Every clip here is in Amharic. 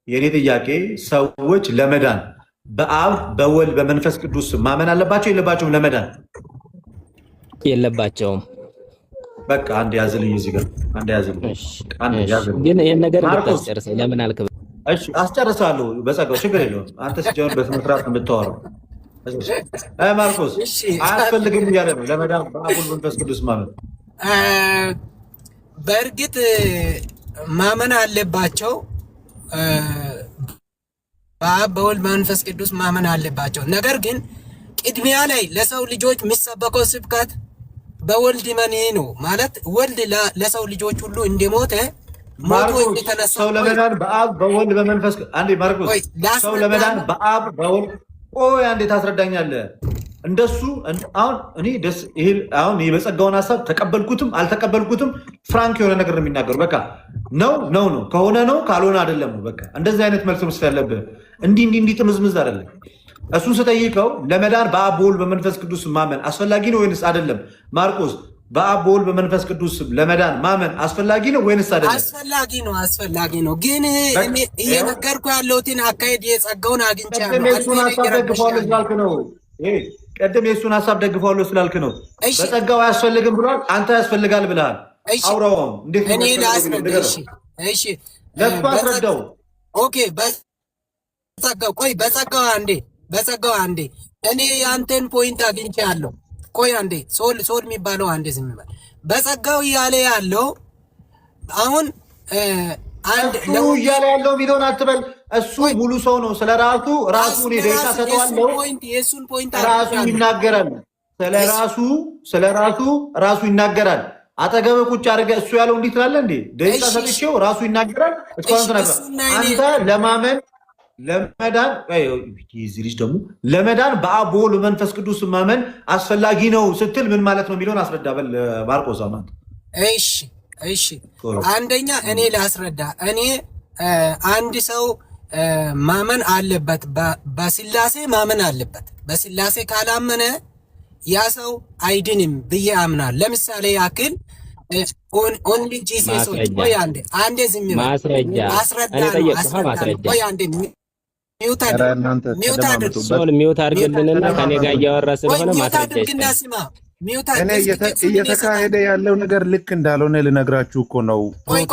የኔ ጥያቄ ሰዎች ለመዳን በአብ በወልድ በመንፈስ ቅዱስ ማመን አለባቸው የለባቸውም? ለመዳን የለባቸውም። በቃ አንድ ያዝልኝ፣ እዚህ ጋር አንድ ያዝልኝ፣ አንድ ያዝልኝ። ግን ይሄን ነገር ልታስጨርሰኝ ለምን አልክ? እሺ አስጨርሳለሁ፣ በጸጋው ችግር የለውም። አንተ ሲጀምር በስነ ስርዓት የምታወራው ማርቆስ አያስፈልግም እያለ ነው ለመዳን በአብ በወልድ በመንፈስ ቅዱስ ማመን። በእርግጥ ማመን አለባቸው። በአብ በወልድ በመንፈስ ቅዱስ ማመን አለባቸው። ነገር ግን ቅድሚያ ላይ ለሰው ልጆች የሚሰበከው ስብከት በወልድ መኔ ነው ማለት ወልድ ለሰው ልጆች ሁሉ እንደሞተ ሞቶ እንደተነሳ ሰው ለመዳን በአብ በወልድ በመንፈስ አንዴ ማርቆስ ሰው ለመዳን በአብ በወልድ ቆይ አንዴ ታስረዳኛለህ። እንደሱ አሁን እኔ ደስ ይሄ አሁን የበጸጋውን ሐሳብ ተቀበልኩትም አልተቀበልኩትም ፍራንክ የሆነ ነገር ነው የሚናገረው። በቃ ነው ከሆነ ነው ካልሆነ አይደለም። በቃ እንደዚህ አይነት መልስ መስጠት ያለብህ እንዲህ ጥምዝምዝ አይደለም። እሱን ስጠይቀው ለመዳን በአብ በወልድ በመንፈስ ቅዱስ ማመን አስፈላጊ ነው ወይንስ አይደለም? ማርቆስ በአብ በወልድ በመንፈስ ቅዱስ ለመዳን ማመን አስፈላጊ ነው ወይንስ አይደለም? አስፈላጊ ነው። ግን እኔ እየነገርኩ ያለሁትን አካሄድ የጸጋውን አግኝቻለሁ። ቀደም የእሱን ሀሳብ ደግፈዋለሁ ስላልክ ነው። በጸጋው አያስፈልግም ብሏል፣ አንተ ያስፈልጋል ብለሃል። አውራውም እንዴት እኔ ላስረዳ። እሺ ለሱ አስረዳው። ኦኬ በጸጋው አንዴ እኔ የአንተን ፖይንት አግኝቻለሁ። ቆይ አንዴ ሶል የሚባለው አንዴ ዝም በል። በጸጋው እያለ ያለው አሁን አንድ ነው እያለ ያለው ቢሆን አትበል። እሱ ሙሉ ሰው ነው። ስለራሱ እኔ ደቂቃ ሰጠዋለሁ። የሱን ፖይንት ራሱ ይናገራል። ስለራሱ ራሱ ይናገራል። አጠገብ ቁጭ አድርገህ እሱ ያለው እንዲህ ትላለህ እንዴ? ደቂቃ ሰጥቼው ራሱ ይናገራል። እስካሁን ተናግረህ አንተ ለመዳን እዚህ ልጅ ደግሞ ለመዳን በአብ በወልድ በመንፈስ ቅዱስ ማመን አስፈላጊ ነው ስትል ምን ማለት ነው የሚለውን አስረዳ በል ማርቆስ። አማን እሺ አንደኛ እኔ ላስረዳ። እኔ አንድ ሰው ማመን አለበት፣ በስላሴ ማመን አለበት። በስላሴ ካላመነ ያ ሰው አይድንም ብዬ አምናል። ለምሳሌ ያክል ኦንሊ ጂሰሶች ወይ አንዴ ዝም በል ማስረጃ ወይ አንዴ ሚውት አድርግልንና ከኔ ጋር እያወራ ስለሆነ ማስረጃ ስማ። እኔ እየተካሄደ ያለው ነገር ልክ እንዳልሆነ ልነግራችሁ እኮ ነው። ቆይ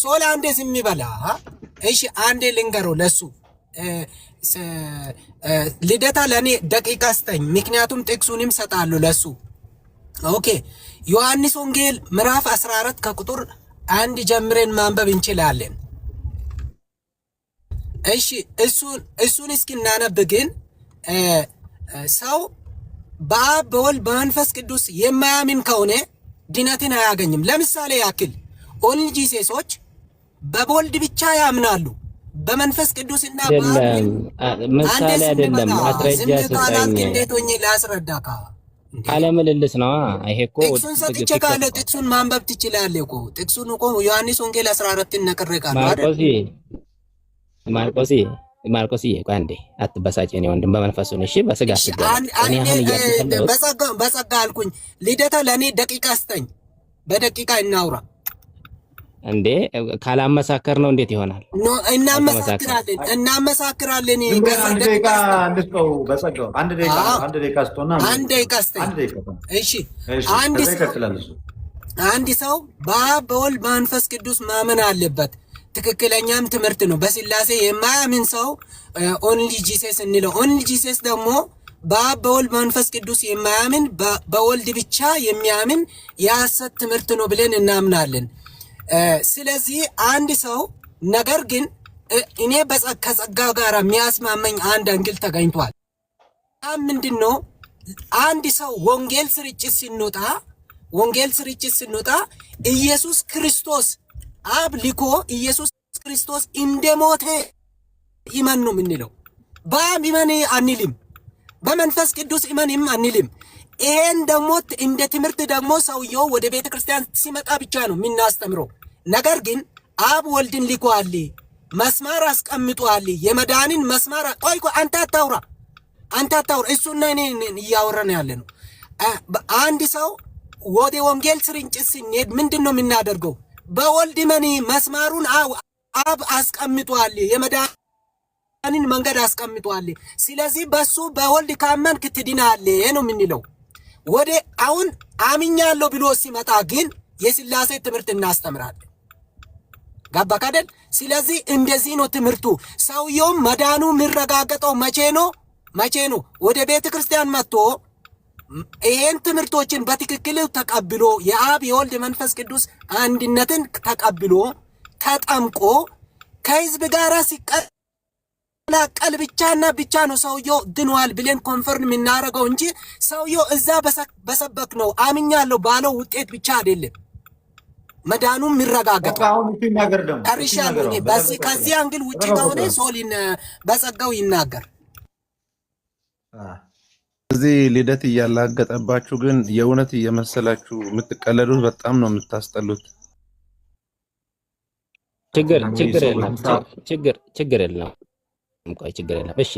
ሶል አንዴ ዝም በላ። እሺ አንዴ ልንገረው ለሱ ልደታ ለእኔ ደቂቃ ስጠኝ፣ ምክንያቱም ጥቅሱንም ሰጣለሁ ለሱ። ኦኬ ዮሐንስ ወንጌል ምዕራፍ 14 ከቁጥር 1 ጀምረን ማንበብ እንችላለን። እሺ እሱን እስኪናነብ ግን ሰው በአብ በወልድ በመንፈስ ቅዱስ የማያምን ከሆነ ድነትን አያገኝም። ለምሳሌ ያክል ኦንሊ ጂሰሶች በወልድ ብቻ ያምናሉ፣ በመንፈስ ቅዱስና ምሳሌ አይደለም፣ ማስረጃ ሰጠኝ። እንዴት ሆኜ ላስረዳ? ቃለ ምልልስ ነው ይሄ እኮ። ጥቅሱን ሰጥቼ ካለ ጥቅሱን ማንበብ ትችላለህ እኮ። ጥቅሱን እኮ ዮሐንስ ወንጌል 14 ነቅሬቃለሁ አይደል? ማርቆስ ቆይ አንዴ አትበሳጭ። እኔ ወንድም በመንፈሱ ነው። እሺ በስጋ በጸጋ አልኩኝ። ልደታ ለእኔ ደቂቃ ስጠኝ፣ በደቂቃ እናውራ። እንዴ ካላመሳከር ነው እንዴት ይሆናል? እናመሳክራለን። አንድ ሰው በአብ በወልድ በመንፈስ ቅዱስ ማመን አለበት። ትክክለኛም ትምህርት ነው። በስላሴ የማያምን ሰው ኦንሊ ጂሰስ እንለው። ኦንሊ ጂሰስ ደግሞ በአብ በወልድ በመንፈስ ቅዱስ የማያምን በወልድ ብቻ የሚያምን የሐሰት ትምህርት ነው ብለን እናምናለን። ስለዚህ አንድ ሰው ነገር ግን እኔ ከጸጋ ጋር የሚያስማመኝ አንድ አንግል ተገኝቷል። ምንድን ነው? አንድ ሰው ወንጌል ስርጭት ስንወጣ ኢየሱስ ክርስቶስ አብ ልኮ ኢየሱስ ክርስቶስ እንደሞተ ይመን ነው የምንለው። በአብ ይመን አንልም፣ በመንፈስ ቅዱስ ይመንም አንልም። ይሄን ደግሞ እንደ ትምህርት ደግሞ ሰውየው ወደ ቤተ ክርስቲያን ሲመጣ ብቻ ነው የምናስተምረው። ነገር ግን አብ ወልድን ልኮአል፣ መስማር አስቀምጧል፣ የመዳንን መስማር። ቆይ አንተ አታውራ። እሱና እኔ እያወራን ያለ ነው። አንድ ሰው ወደ ወንጌል ስርጭት ስንሄድ ምንድን ነው የምናደርገው? በወልድ መኒ መስማሩን አብ አስቀምጧል። የመዳንን መንገድ አስቀምጧል። ስለዚህ በሱ በወልድ ካመንክ ትድናለህ ነው የምንለው። ወደ አሁን አምኛለሁ ብሎ ሲመጣ ግን የሥላሴ ትምህርት እናስተምራለን። ገባህ አይደል? ስለዚህ እንደዚህ ነው ትምህርቱ። ሰውየው መዳኑ የሚረጋገጠው መቼ ነው? ወደ ቤተ ክርስቲያን መጥቶ ይሄን ትምህርቶችን በትክክል ተቀብሎ የአብ የወልድ መንፈስ ቅዱስ አንድነትን ተቀብሎ ተጠምቆ ከህዝብ ጋር ሲቀላቀል ብቻና ብቻ ነው ሰውየው ድኗል ብለን ኮንፈርም የምናደርገው እንጂ ሰውየው እዛ በሰበክ ነው አምኛለሁ ባለው ውጤት ብቻ አይደለም መዳኑ የሚረጋገጠው። ከርሻለሁ በዚህ ከዚህ አንግል ውጪ ከሆነ ሶሊን በጸጋው ይናገር። እዚህ ልደት እያላገጠባችሁ ግን የእውነት እየመሰላችሁ የምትቀለሉት በጣም ነው የምታስጠሉት። ችግር የለም። ቆይ ችግር የለም። እሺ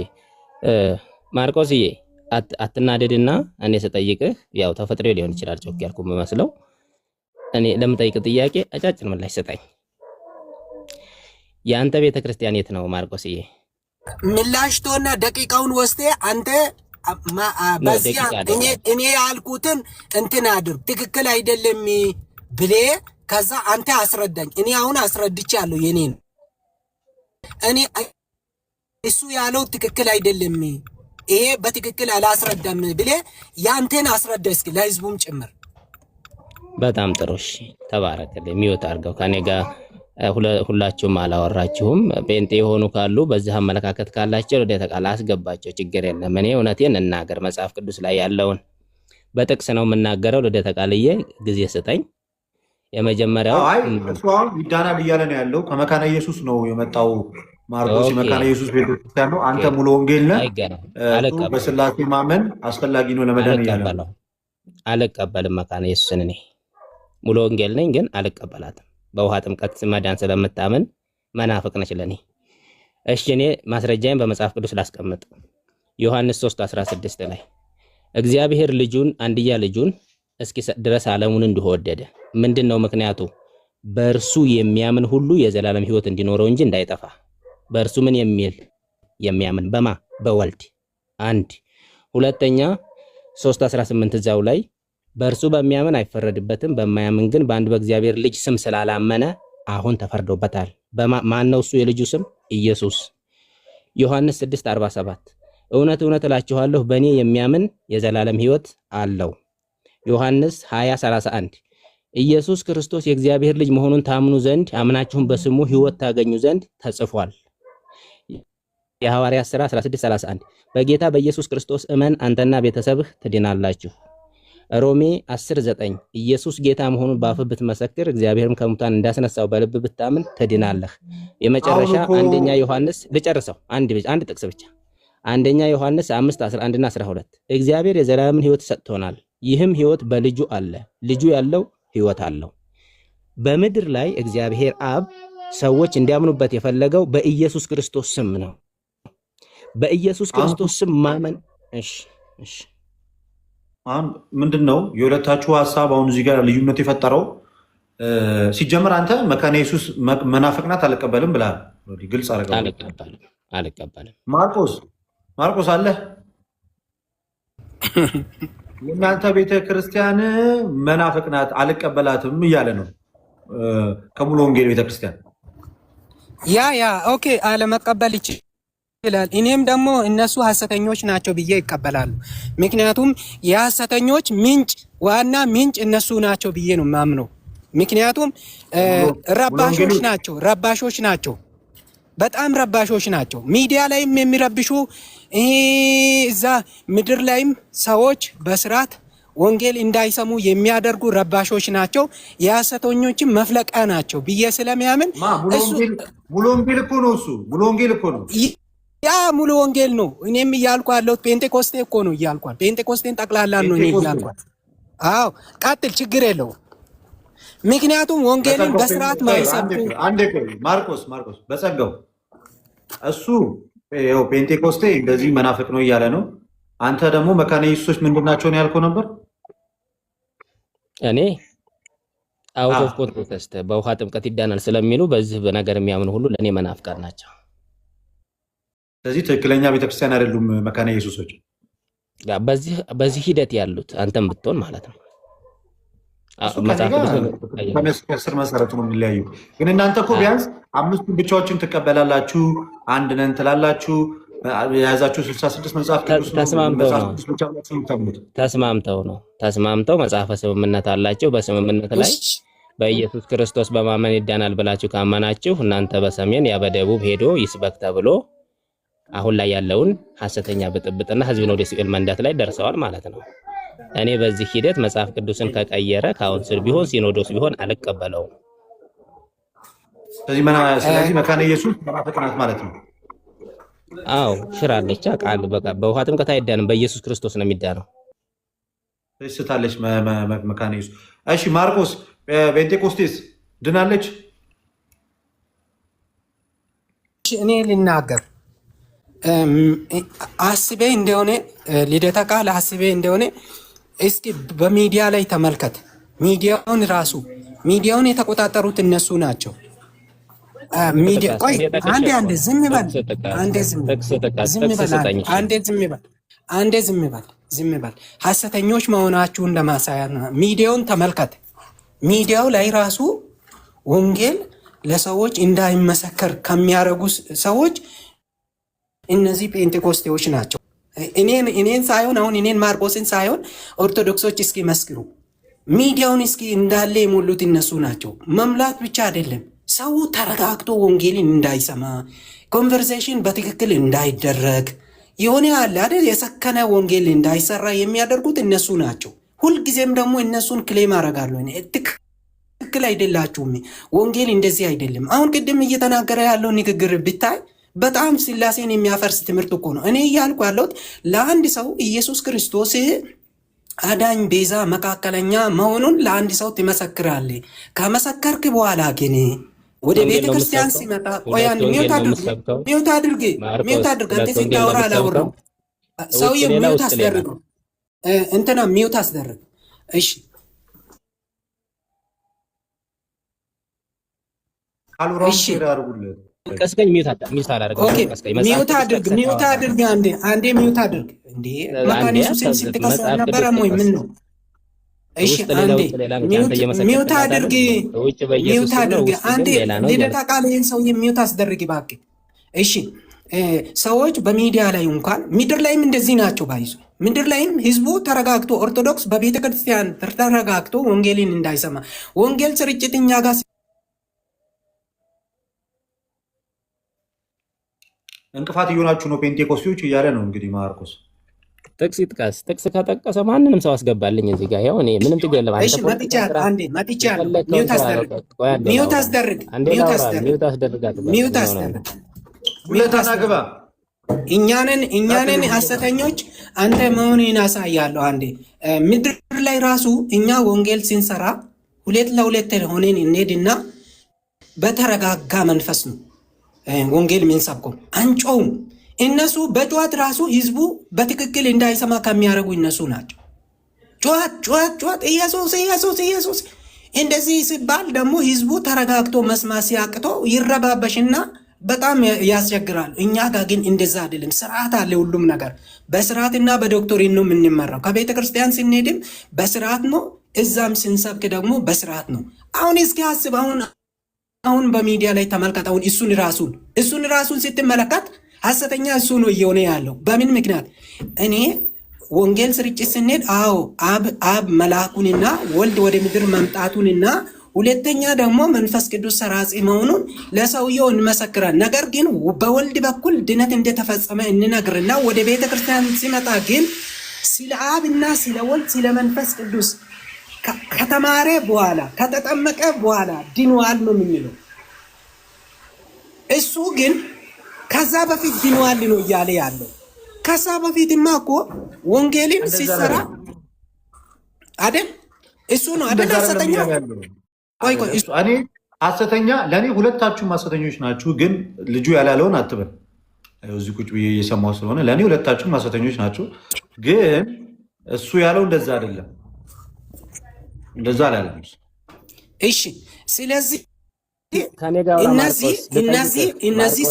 ማርቆስዬ አትናደድና እኔ ስጠይቅህ ያው ተፈጥሮ ሊሆን ይችላል ጮክ ያልኩ የምመስለው እኔ ለምጠይቅ ጥያቄ አጫጭር ምላሽ ስጠኝ። የአንተ ቤተ ክርስቲያን የት ነው ማርቆስዬ? ምላሽ ቶና ደቂቃውን ወስደ አንተ በዚያ እኔ ያልኩትን እንትን አድርግ ትክክል አይደለም ብሌ ከዛ አንተ አስረዳኝ። እኔ አሁን አስረድቻለሁ የኔን እኔ እሱ ያለው ትክክል አይደለም ይሄ በትክክል አላስረዳም ብሌ ያንተን አስረዳ እስኪ ለህዝቡም ጭምር። በጣም ጥሩ እሺ፣ ተባረክልኝ። ሚውት አድርገው ከኔ ጋር ሁላችሁም አላወራችሁም። ጴንጤ የሆኑ ካሉ በዚህ አመለካከት ካላቸው ወደ ተቃላ አስገባቸው፣ ችግር የለም። እኔ እውነቴን እናገር፣ መጽሐፍ ቅዱስ ላይ ያለውን በጥቅስ ነው የምናገረው። ወደ ተቃልዬ ጊዜ ስጠኝ። የመጀመሪያው እሱ አሁን ይዳናል እያለ ነው ያለው። ከመካነ ኢየሱስ ነው የመጣው ማርቆስ፣ የመካነ ኢየሱስ ቤተክርስቲያን ነው። አንተ ሙሉ ወንጌል ነህ። በስላሴ ማመን አስፈላጊ ነው ለመዳን እያለ ነው። አልቀበልም መካነ ኢየሱስን። እኔ ሙሉ ወንጌል ነኝ ግን አልቀበላትም። በውሃ ጥምቀት መዳን ስለምታምን መናፍቅ ነች ለኔ። እሺ እኔ ማስረጃዬን በመጽሐፍ ቅዱስ ላስቀምጥ። ዮሐንስ 3:16 ላይ እግዚአብሔር ልጁን አንድያ ልጁን እስኪሰጥ ድረስ ዓለሙን እንዲሁ ወደደ። ምንድነው ምክንያቱ? በእርሱ የሚያምን ሁሉ የዘላለም ሕይወት እንዲኖረው እንጂ እንዳይጠፋ። በእርሱ ምን የሚያምን በማ በወልድ አንድ። ሁለተኛ 3:18 እዛው ላይ በእርሱ በሚያምን አይፈረድበትም፣ በማያምን ግን በአንድ በእግዚአብሔር ልጅ ስም ስላላመነ አሁን ተፈርዶበታል። ማን ነው እሱ? የልጁ ስም ኢየሱስ። ዮሐንስ 6:47 እውነት እውነት እላችኋለሁ በእኔ የሚያምን የዘላለም ሕይወት አለው። ዮሐንስ 20:31 ኢየሱስ ክርስቶስ የእግዚአብሔር ልጅ መሆኑን ታምኑ ዘንድ አምናችሁም በስሙ ሕይወት ታገኙ ዘንድ ተጽፏል። የሐዋርያት ሥራ 16:31 በጌታ በኢየሱስ ክርስቶስ እመን አንተና ቤተሰብህ ትድናላችሁ። ሮሜ 10:9 ኢየሱስ ጌታ መሆኑን በአፍህ ብትመሰክር እግዚአብሔርም ከሙታን እንዳስነሳው በልብ ብታምን ትድናለህ። የመጨረሻ አንደኛ ዮሐንስ ልጨርሰው አንድ ጥቅስ ብቻ። አንደኛ ዮሐንስ 5:11 እና 12 እግዚአብሔር የዘላለምን ሕይወት ሰጥቶናል፣ ይህም ሕይወት በልጁ አለ፣ ልጁ ያለው ሕይወት አለው። በምድር ላይ እግዚአብሔር አብ ሰዎች እንዲያምኑበት የፈለገው በኢየሱስ ክርስቶስ ስም ነው። በኢየሱስ ክርስቶስ ስም ማመን። እሺ አሁን ምንድነው የሁለታችሁ ሀሳብ አሁን እዚህ ጋር ልዩነት የፈጠረው? ሲጀምር አንተ መካነ ኢየሱስ መናፍቅ ናት አልቀበልም ብለሃል። ግልጽ አልቀበልም። ማርቆስ አለ የእናንተ ቤተ ክርስቲያን መናፍቅ ናት አልቀበላትም እያለ ነው ከሙሉ ወንጌል ቤተክርስቲያን። ኦኬ አለመቀበል ይችላል። እኔም ደግሞ እነሱ ሐሰተኞች ናቸው ብዬ ይቀበላሉ። ምክንያቱም የሐሰተኞች ምንጭ ዋና ምንጭ እነሱ ናቸው ብዬ ነው ማምነው። ምክንያቱም ረባሾች ናቸው፣ በጣም ረባሾች ናቸው። ሚዲያ ላይም የሚረብሹ እዛ ምድር ላይም ሰዎች በስርዓት ወንጌል እንዳይሰሙ የሚያደርጉ ረባሾች ናቸው። የሐሰተኞችም መፍለቂያ ናቸው ብዬ ስለሚያምን ሙሉ ወንጌል እኮ ነው እሱ። ሙሉ ወንጌል እኮ ነው ሙሉ ወንጌል ነው። እኔም እያልኩ ያለሁት ጴንጤኮስቴ እኮ ነው እያልኳል። ጴንጤኮስቴን ጠቅላላ ነው እኔ እያልኳል። አዎ ቀጥል፣ ችግር የለው። ምክንያቱም ወንጌልን በስርዓት ማይሰብኩ ማርቆስ በጸጋው እሱ ጴንጤኮስቴ እንደዚህ መናፍቅ ነው እያለ ነው። አንተ ደግሞ መካነ ኢየሱሶች ምንድን ናቸው ነው ያልከው ነበር። እኔ አውት ኦፍ ኮንቴክስት በውሃ ጥምቀት ይዳናል ስለሚሉ በዚህ በነገር የሚያምኑ ሁሉ ለእኔ መናፍቃን ናቸው። ስለዚህ ትክክለኛ ቤተክርስቲያን አይደሉም መካነ ኢየሱሶች። በዚህ ሂደት ያሉት አንተም ብትሆን ማለት ነው። ከስር መሰረቱ ነው የሚለያዩ። ግን እናንተ እኮ ቢያንስ 5 ብቻዎችን ትቀበላላችሁ፣ አንድ ነን ትላላችሁ። የያዛችሁ 66 መጽሐፍ ቅዱስ ተስማምተው መጽሐፈ ስምምነት አላቸው። በስምምነት ላይ በኢየሱስ ክርስቶስ በማመን ይዳናል ብላችሁ ካመናችሁ እናንተ በሰሜን ያ በደቡብ ሄዶ ይስበክ ተብሎ አሁን ላይ ያለውን ሐሰተኛ ብጥብጥና ህዝብን ወደ ሲኦል መንዳት ላይ ደርሰዋል ማለት ነው። እኔ በዚህ ሂደት መጽሐፍ ቅዱስን ከቀየረ ካውንስል ቢሆን ሲኖዶስ ቢሆን አልቀበለውም። ስለዚህ መካነ ኢየሱስ መናፍቅ ናት ማለት ነው። አዎ ሽራለች። ቃል በቃ በውሃ ጥምቀት አይዳንም፣ በኢየሱስ ክርስቶስ ነው የሚዳነው። ስታለች መካነ ኢየሱስ። እሺ ማርቆስ ጴንጤቆስቴስ ድናለች? እኔ ልናገር አስቤ እንደሆነ ልደታ ቃል አስቤ እንደሆነ እስኪ በሚዲያ ላይ ተመልከት። ሚዲያውን የተቆጣጠሩት እነሱ ናቸው። ሚዲያ ቆይ አንዴ ዝም በል፣ ዝም በል። ሐሰተኞች መሆናችሁን ለማሳያ ነው። ሚዲያውን ተመልከት። ሚዲያው ላይ ራሱ ወንጌል ለሰዎች እንዳይመሰከር ከሚያደርጉ ሰዎች እነዚህ ጴንጤኮስቴዎች ናቸው። እኔን ሳይሆን አሁን እኔን ማርቆስን ሳይሆን ኦርቶዶክሶች እስኪ መስክሩ። ሚዲያውን እስኪ እንዳለ የሞሉት እነሱ ናቸው። መምላት ብቻ አይደለም፣ ሰው ተረጋግቶ ወንጌልን እንዳይሰማ፣ ኮንቨርሴሽን በትክክል እንዳይደረግ የሆነ ያለ አይደል የሰከነ ወንጌል እንዳይሰራ የሚያደርጉት እነሱ ናቸው። ሁልጊዜም ደግሞ እነሱን ክሌም አደርጋለሁ። ትክክል አይደላችሁም፣ ወንጌል እንደዚህ አይደለም። አሁን ቅድም እየተናገረ ያለው ንግግር ብታይ በጣም ስላሴን የሚያፈርስ ትምህርት እኮ ነው። እኔ እያልኩ ያለሁት ለአንድ ሰው ኢየሱስ ክርስቶስ አዳኝ፣ ቤዛ፣ መካከለኛ መሆኑን ለአንድ ሰው ትመሰክራለህ። ከመሰከርክ በኋላ ግን ወደ ቤተ ክርስቲያን ሲመጣ ቆያን ሚውት አድርግ አንተ ስታወራ አላወራም። ሰውዬው ሚውት አስደርግ፣ እንትና ሚውት አስደርግ። እሺ ቀስቀኝ ሚውት አላደረገም። ሚውት አድርግ አንዴ ሚውት አድርግ። እንዴ መካነ ኢየሱስን ስትከስ አልነበረም ወይ? ምን ነው? እሺ አንዴ ሚውት አድርግ አንዴ ልደታ ቃል ይህን ሰውዬ ሚውት አስደርግ እባክህ። እሺ ሰዎች በሚዲያ ላይ እንኳን ምድር ላይም እንደዚህ ናቸው። ባይዙ ምድር ላይም ህዝቡ ተረጋግቶ ኦርቶዶክስ በቤተ ክርስቲያን ተረጋግቶ ወንጌልን እንዳይሰማ ወንጌል ስርጭት እኛ ጋር እንቅፋት እየሆናችሁ ነው ጴንጤቆስቴዎች እያለ ነው እንግዲህ ማርቆስ። ጥቅስ ይጥቀስ። ጥቅስ ከጠቀሰ ማንንም ሰው አስገባልኝ እዚህ ጋር። ያው እኔ ምንም ችግር የለም። እሺ ሚውት አስደርግ። እኛንን ሐሰተኞች አንተ መሆኑን ያሳያለሁ። አንዴ ምድር ላይ ራሱ እኛ ወንጌል ስንሰራ 2 ለ2 ሆነን እንሄድና በተረጋጋ መንፈስ ነው ወንጌል የሚንሰብከው። አንጮውም። እነሱ በጨዋት ራሱ ህዝቡ በትክክል እንዳይሰማ ከሚያደርጉ እነሱ ናቸው። ጨዋት ኢየሱስ እንደዚህ ሲባል ደግሞ ህዝቡ ተረጋግቶ መስማት ሲያቅቶ ይረባበሽና በጣም ያስቸግራል። እኛ ጋር ግን እንደዛ አይደለም። ስርዓት አለ። ሁሉም ነገር በስርዓትና በዶክትሪን ነው የምንመራው። ከቤተ ክርስቲያን ስንሄድም በስርዓት ነው፣ እዛም ስንሰብክ ደግሞ በስርዓት ነው። አሁን እስኪ አስብ። አሁን በሚዲያ ላይ ተመልከት። አሁን እሱን ራሱን ስትመለከት ሐሰተኛ እሱ ነው እየሆነ ያለው። በምን ምክንያት? እኔ ወንጌል ስርጭት ስንሄድ አብ መልአኩንና ወልድ ወደ ምድር መምጣቱንና ሁለተኛ ደግሞ መንፈስ ቅዱስ ሰራጺ መሆኑን ለሰውየው እንመሰክራለን። ነገር ግን በወልድ በኩል ድነት እንደተፈጸመ እንነግርና ወደ ቤተ ክርስቲያን ሲመጣ ግን ስለ አብና ስለ ወልድ ስለ መንፈስ ቅዱስ ከተማረ በኋላ ከተጠመቀ በኋላ ድኗል ነው የምንለው። እሱ ግን ከዛ በፊት ድኗል ነው እያለ ያለው። ከዛ በፊትማ እኮ ወንጌልን ሲሰራ አይደል? እሱ ነው አይደል ሐሰተኛ? እኔ ሐሰተኛ ለእኔ ሁለታችሁም ሐሰተኞች ናችሁ። ግን ልጁ ያላለውን አትበል። እዚህ ቁጭ ብዬ እየሰማሁ ስለሆነ ለእኔ ሁለታችሁም ሐሰተኞች ናችሁ። ግን እሱ ያለው እንደዛ አይደለም። እንደዛ አላለም። እሺ ስለዚህ ከኔ ጋር እነዚህ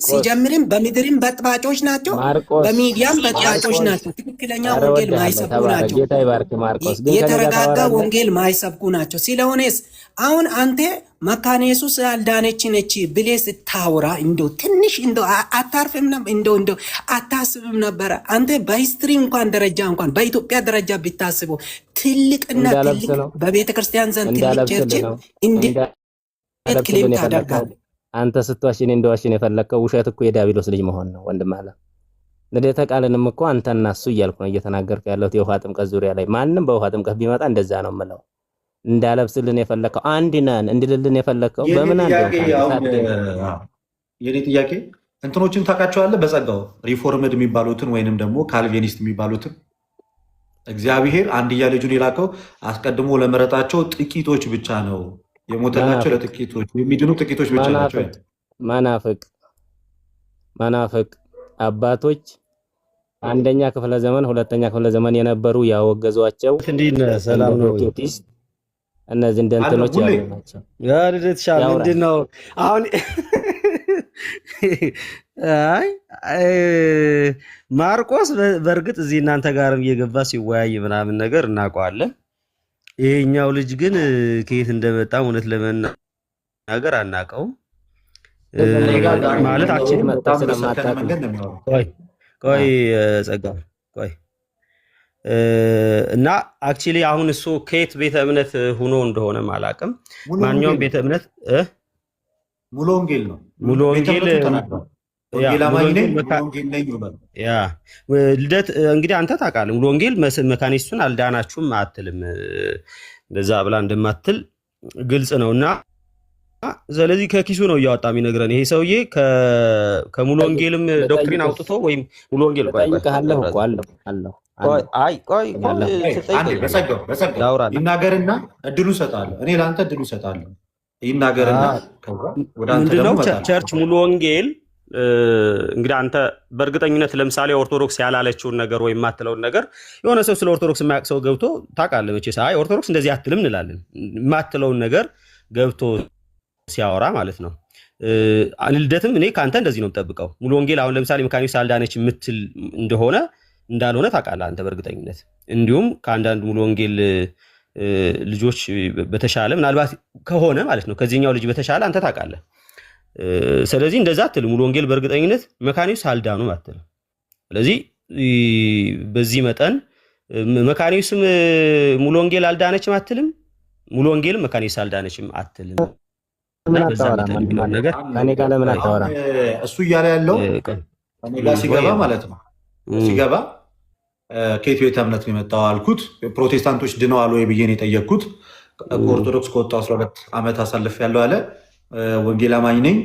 ሲጀምርም በምድርም በጥባጮች ናቸው፣ በሚዲያም በጥባጮች ናቸው። ትክክለኛ ወንጌል ማይሰብኩ ናቸው። የተረጋጋ ወንጌል ማይሰብኩ ናቸው። ስለሆነስ አሁን አንተ መካነ ኢየሱስ ያልዳነች ነች ብለህ ስታወራ እንደው ትንሽ እንደው አታርፍም ነበር? እንደው አታስብም ነበረ? አንተ በሂስትሪ እንኳን ደረጃ እንኳን በኢትዮጵያ ደረጃ ቢታስበው ትልቅና ትልቅ በቤተ ክርስቲያን ዘንድ ትልቅ ቸርች ክሌም ታደርጋለህ። አንተ ስትዋሽ እኔ እንደዋሽን የፈለከው ውሸት እኮ የዲያብሎስ ልጅ መሆን ነው ወንድም አለ። ልደተ ቃልንም እኮ አንተና እሱ እያልኩ ነው እየተናገርኩ ያለሁት የውሃ ጥምቀት ዙሪያ ላይ። ማንም በውሃ ጥምቀት ቢመጣ እንደዛ ነው የምለው። እንዳለብስልን የፈለከው አንድ ነን እንድልልን የፈለከው በምን አንተ የኔ ጥያቄ እንትኖችን ታውቃቸዋለህ? በጸጋው ሪፎርምድ የሚባሉትን ወይንም ደግሞ ካልቪኒስት የሚባሉትን እግዚአብሔር አንድያ ልጁን የላከው አስቀድሞ ለመረጣቸው ጥቂቶች ብቻ ነው የሞተላቸው ለጥቂቶች የሚድኑ ጥቂቶች ብቻ ናቸው። መናፍቅ አባቶች አንደኛ ክፍለ ዘመን ሁለተኛ ክፍለ ዘመን የነበሩ ያወገዟቸው ሰላም ነው። እነዚህ እንደንትኖች ያሉ ናቸው። ልደትሻ ምንድን ነው አሁን? ማርቆስ በእርግጥ እዚህ እናንተ ጋርም እየገባ ሲወያይ ምናምን ነገር እናውቀዋለን። ይሄኛው ልጅ ግን ከየት እንደመጣ እውነት ለመናገር አናውቀውም። ማለት ቆይ ጸጋ ቆይ እና አክቹሊ አሁን እሱ ከየት ቤተ እምነት ሆኖ እንደሆነ አላውቅም። ማንኛውም ቤተ እምነት ሙሉ ወንጌል ነው። ሙሉ ወንጌል ልደት እንግዲህ አንተ ታውቃለህ። ሙሉ ወንጌል መካኒስቱን አልዳናችሁም አትልም። እንደዛ ብላ እንደማትል ግልጽ ነውና ስለዚህ ከኪሱ ነው እያወጣ የሚነግረን ይሄ ሰውዬ። ከሙሉ ወንጌልም ዶክትሪን አውጥቶ ወይም ሙሉ ወንጌል ይናገርና እድሉ እሰጣለሁ። እኔ ለአንተ እድሉ እሰጣለሁ። ይናገርና ምንድነው ቸርች ሙሉ ወንጌል እንግዲህ አንተ በእርግጠኝነት ለምሳሌ ኦርቶዶክስ ያላለችውን ነገር ወይም የማትለውን ነገር የሆነ ሰው ስለ ኦርቶዶክስ የማያውቅ ሰው ገብቶ ታውቃለህ መቼስ አይ ኦርቶዶክስ እንደዚህ አትልም እንላለን። የማትለውን ነገር ገብቶ ሲያወራ ማለት ነው። ልደትም እኔ ከአንተ እንደዚህ ነው የምጠብቀው። ሙሉ ወንጌል አሁን ለምሳሌ መካኒስ አልዳነች የምትል እንደሆነ እንዳልሆነ ታውቃለህ አንተ በእርግጠኝነት። እንዲሁም ከአንዳንድ ሙሉ ወንጌል ልጆች በተሻለ ምናልባት ከሆነ ማለት ነው ከዚህኛው ልጅ በተሻለ አንተ ታውቃለህ። ስለዚህ እንደዛ አትልም። ሙሉ ወንጌል በእርግጠኝነት መካኒስ አልዳኑም አትልም። ስለዚህ በዚህ መጠን መካኒስም ሙሉ ወንጌል አልዳነችም አትልም፣ ሙሉ ወንጌልም መካኒስ አልዳነችም አትልም። ከኔ ጋር ለምን አታወራ? እሱ እያለ ያለው ከኔ ጋር ሲገባ ማለት ነው ሲገባ ከየት ቤተ እምነት ነው የመጣው አልኩት። ፕሮቴስታንቶች ድነዋል ወይ ብዬ ነው የጠየቅኩት። ከኦርቶዶክስ ከወጣሁ 12 ዓመት አሳልፍ ያለው አለ። ወንጌል አማኝ ነኝ፣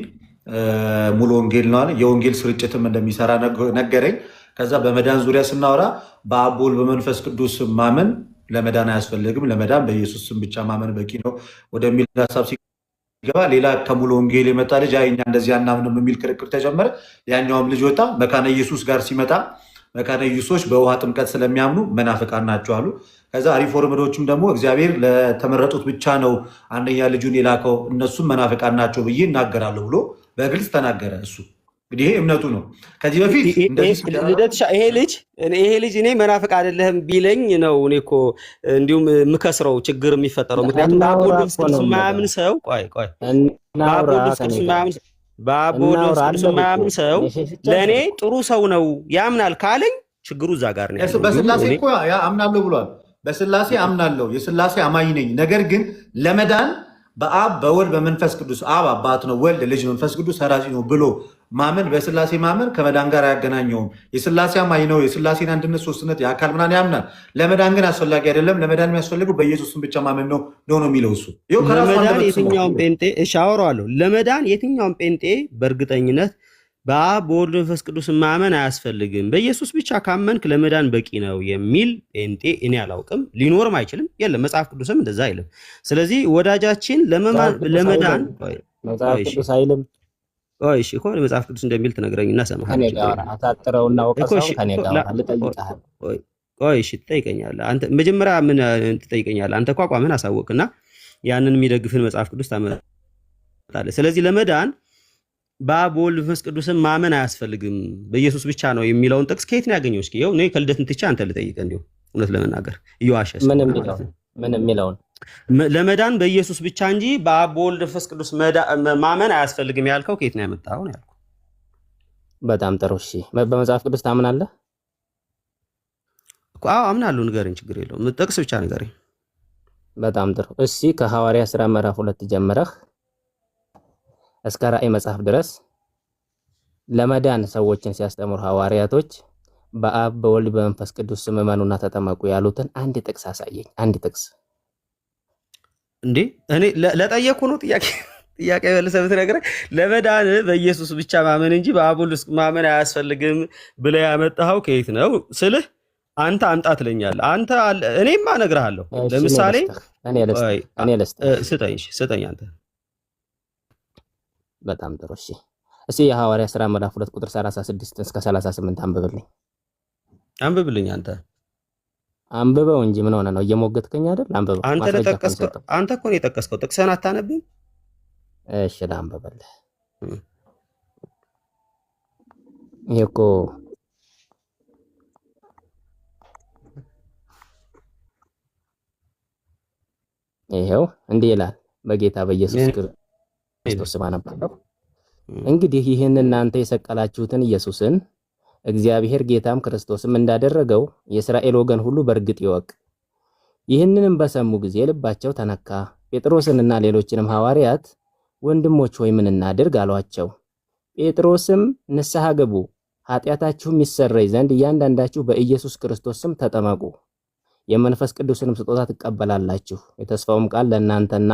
ሙሉ ወንጌል ነው አለ። የወንጌል ስርጭትም እንደሚሰራ ነገረኝ። ከዛ በመዳን ዙሪያ ስናወራ በአብ በወልድ በመንፈስ ቅዱስ ማመን ለመዳን አያስፈልግም፣ ለመዳን በኢየሱስ ስም ብቻ ማመን በቂ ነው ወደሚል ሀሳብ ሲገባ ሌላ ከሙሉ ወንጌል የመጣ ልጅ እኛ እንደዚህ አናምንም የሚል ክርክር ተጀመረ። ያኛውም ልጅ ወጣ። መካነ ኢየሱስ ጋር ሲመጣ መካነ ኢየሱሶች በውሃ ጥምቀት ስለሚያምኑ መናፍቃን ናቸው አሉ። ከዛ ሪፎርመዶችም ደግሞ እግዚአብሔር ለተመረጡት ብቻ ነው አንደኛ ልጁን የላከው እነሱም መናፍቃን ናቸው ብዬ እናገራለሁ ብሎ በግልጽ ተናገረ። እሱ እንግዲህ ይሄ እምነቱ ነው። ከዚህ በፊት ይሄ ልጅ እኔ መናፍቅ አይደለህም ቢለኝ ነው እኔ እኮ እንዲሁም የምከስረው ችግር የሚፈጠረው። ምክንያቱም በአብ ወልድ መንፈስ ቅዱስ የማያምን ሰው በአብ ወልድ መንፈስ ቅዱስ የማያምን ሰው ለእኔ ጥሩ ሰው ነው ያምናል ካለኝ ችግሩ እዛ ጋር ነው። በስላሴ እኮ አምናለሁ ብሏል። በስላሴ አምናለሁ፣ የስላሴ አማኝ ነኝ። ነገር ግን ለመዳን በአብ በወልድ በመንፈስ ቅዱስ አብ አባት ነው፣ ወልድ ልጅ፣ መንፈስ ቅዱስ ሰራጺ ነው ብሎ ማመን በስላሴ ማመን ከመዳን ጋር አያገናኘውም። የስላሴ አማኝ ነው፣ የስላሴን አንድነት ሶስትነት የአካል ምናምን ያምናል። ለመዳን ግን አስፈላጊ አይደለም። ለመዳን የሚያስፈልገው በኢየሱስም ብቻ ማመን ነው ነው የሚለው እሱ። ለመዳን የትኛውም ጴንጤ እሻወረዋለሁ። ለመዳን የትኛውም ጴንጤ በእርግጠኝነት በአብ በወልድ መንፈስ ቅዱስ ማመን አያስፈልግም፣ በኢየሱስ ብቻ ካመንክ ለመዳን በቂ ነው የሚል ጴንጤ እኔ አላውቅም፣ ሊኖርም አይችልም። የለም መጽሐፍ ቅዱስም እንደዛ አይልም። ስለዚህ ወዳጃችን ለመዳን መጽሐፍ ቅዱስ አይልም። እሺ እኮ መጽሐፍ ቅዱስ እንደሚል ትነግረኝና ሰማሃለሁ። እሺ ትጠይቀኛለህ። አንተ መጀመሪያ ምን ትጠይቀኛለህ? አንተ እኮ አቋምህን አሳወቅና ያንን የሚደግፍን መጽሐፍ ቅዱስ ታመጣለህ። ስለዚህ ለመዳን በአብ በወልድ በመንፈስ ቅዱስም ማመን አያስፈልግም በኢየሱስ ብቻ ነው የሚለውን ጥቅስ ከየት ነው ያገኘው? እስኪ ይኸው እኔ ከልደትን ትቼ አንተ ልጠይቅህ እንዲሁ እውነት ለመናገር እየዋሸህ ምን የሚለውን ለመዳን በኢየሱስ ብቻ እንጂ በአብ በወልድ በመንፈስ ቅዱስ ማመን አያስፈልግም ያልከው ከየት ነው ያመጣኸው ነው ያልኩህ። በጣም ጥሩ እሺ። በመጽሐፍ ቅዱስ ታምናለህ? አዎ አምናለሁ። ንገረኝ፣ ችግር የለውም። ጥቅስ ብቻ ንገረኝ። በጣም ጥሩ እሺ። ከሐዋርያ ሥራ ምዕራፍ 2 ጀምረህ እስከ ራእይ መጽሐፍ ድረስ ለመዳን ሰዎችን ሲያስተምሩ ሐዋርያቶች በአብ በወልድ በመንፈስ ቅዱስ ስም እመኑና ተጠመቁ ያሉትን አንድ ጥቅስ አሳየኝ። አንድ ጥቅስ እንዴ! እኔ ለጠየቁ ነው ጥያቄ መልሰህ ብትነግረኝ ለመዳን በኢየሱስ ብቻ ማመን እንጂ በአብ ወልድ ማመን አያስፈልግም ብለህ ያመጣኸው ከየት ነው ስልህ አንተ አምጣ ትለኛለህ። አንተ እኔማ እነግርሃለሁ። ለምሳሌ እኔ ልስጥህ። ስጠኝ አንተ። በጣም ጥሩ እሺ። እስኪ የሐዋርያ ሥራ ምዕራፍ 2 ቁጥር 36 እስከ 38 አንብብልኝ። አንተ አንብበው እንጂ ምን ሆነ ነው? እየሞገትከኝ አይደል? አንብበው። አንተ እኮ ነው የጠቀስከው። ጥቅስህን አታነብም? እሺ ላንብብልህ። ይሄ እኮ ይሄው እንዲህ ይላል። በጌታ በኢየሱስ ክርስቶስ ስም አነባለሁ። እንግዲህ ይህን እናንተ የሰቀላችሁትን ኢየሱስን እግዚአብሔር ጌታም ክርስቶስም እንዳደረገው የእስራኤል ወገን ሁሉ በእርግጥ ይወቅ። ይህንንም በሰሙ ጊዜ ልባቸው ተነካ። ጴጥሮስንና ሌሎችንም ሐዋርያት ወንድሞች ሆይ ምን እናድርግ አሏቸው። ጴጥሮስም ንስሐ ግቡ፣ ኃጢአታችሁም ይሰረይ ዘንድ እያንዳንዳችሁ በኢየሱስ ክርስቶስ ስም ተጠመቁ፣ የመንፈስ ቅዱስንም ስጦታ ትቀበላላችሁ፣ የተስፋውም ቃል ለእናንተና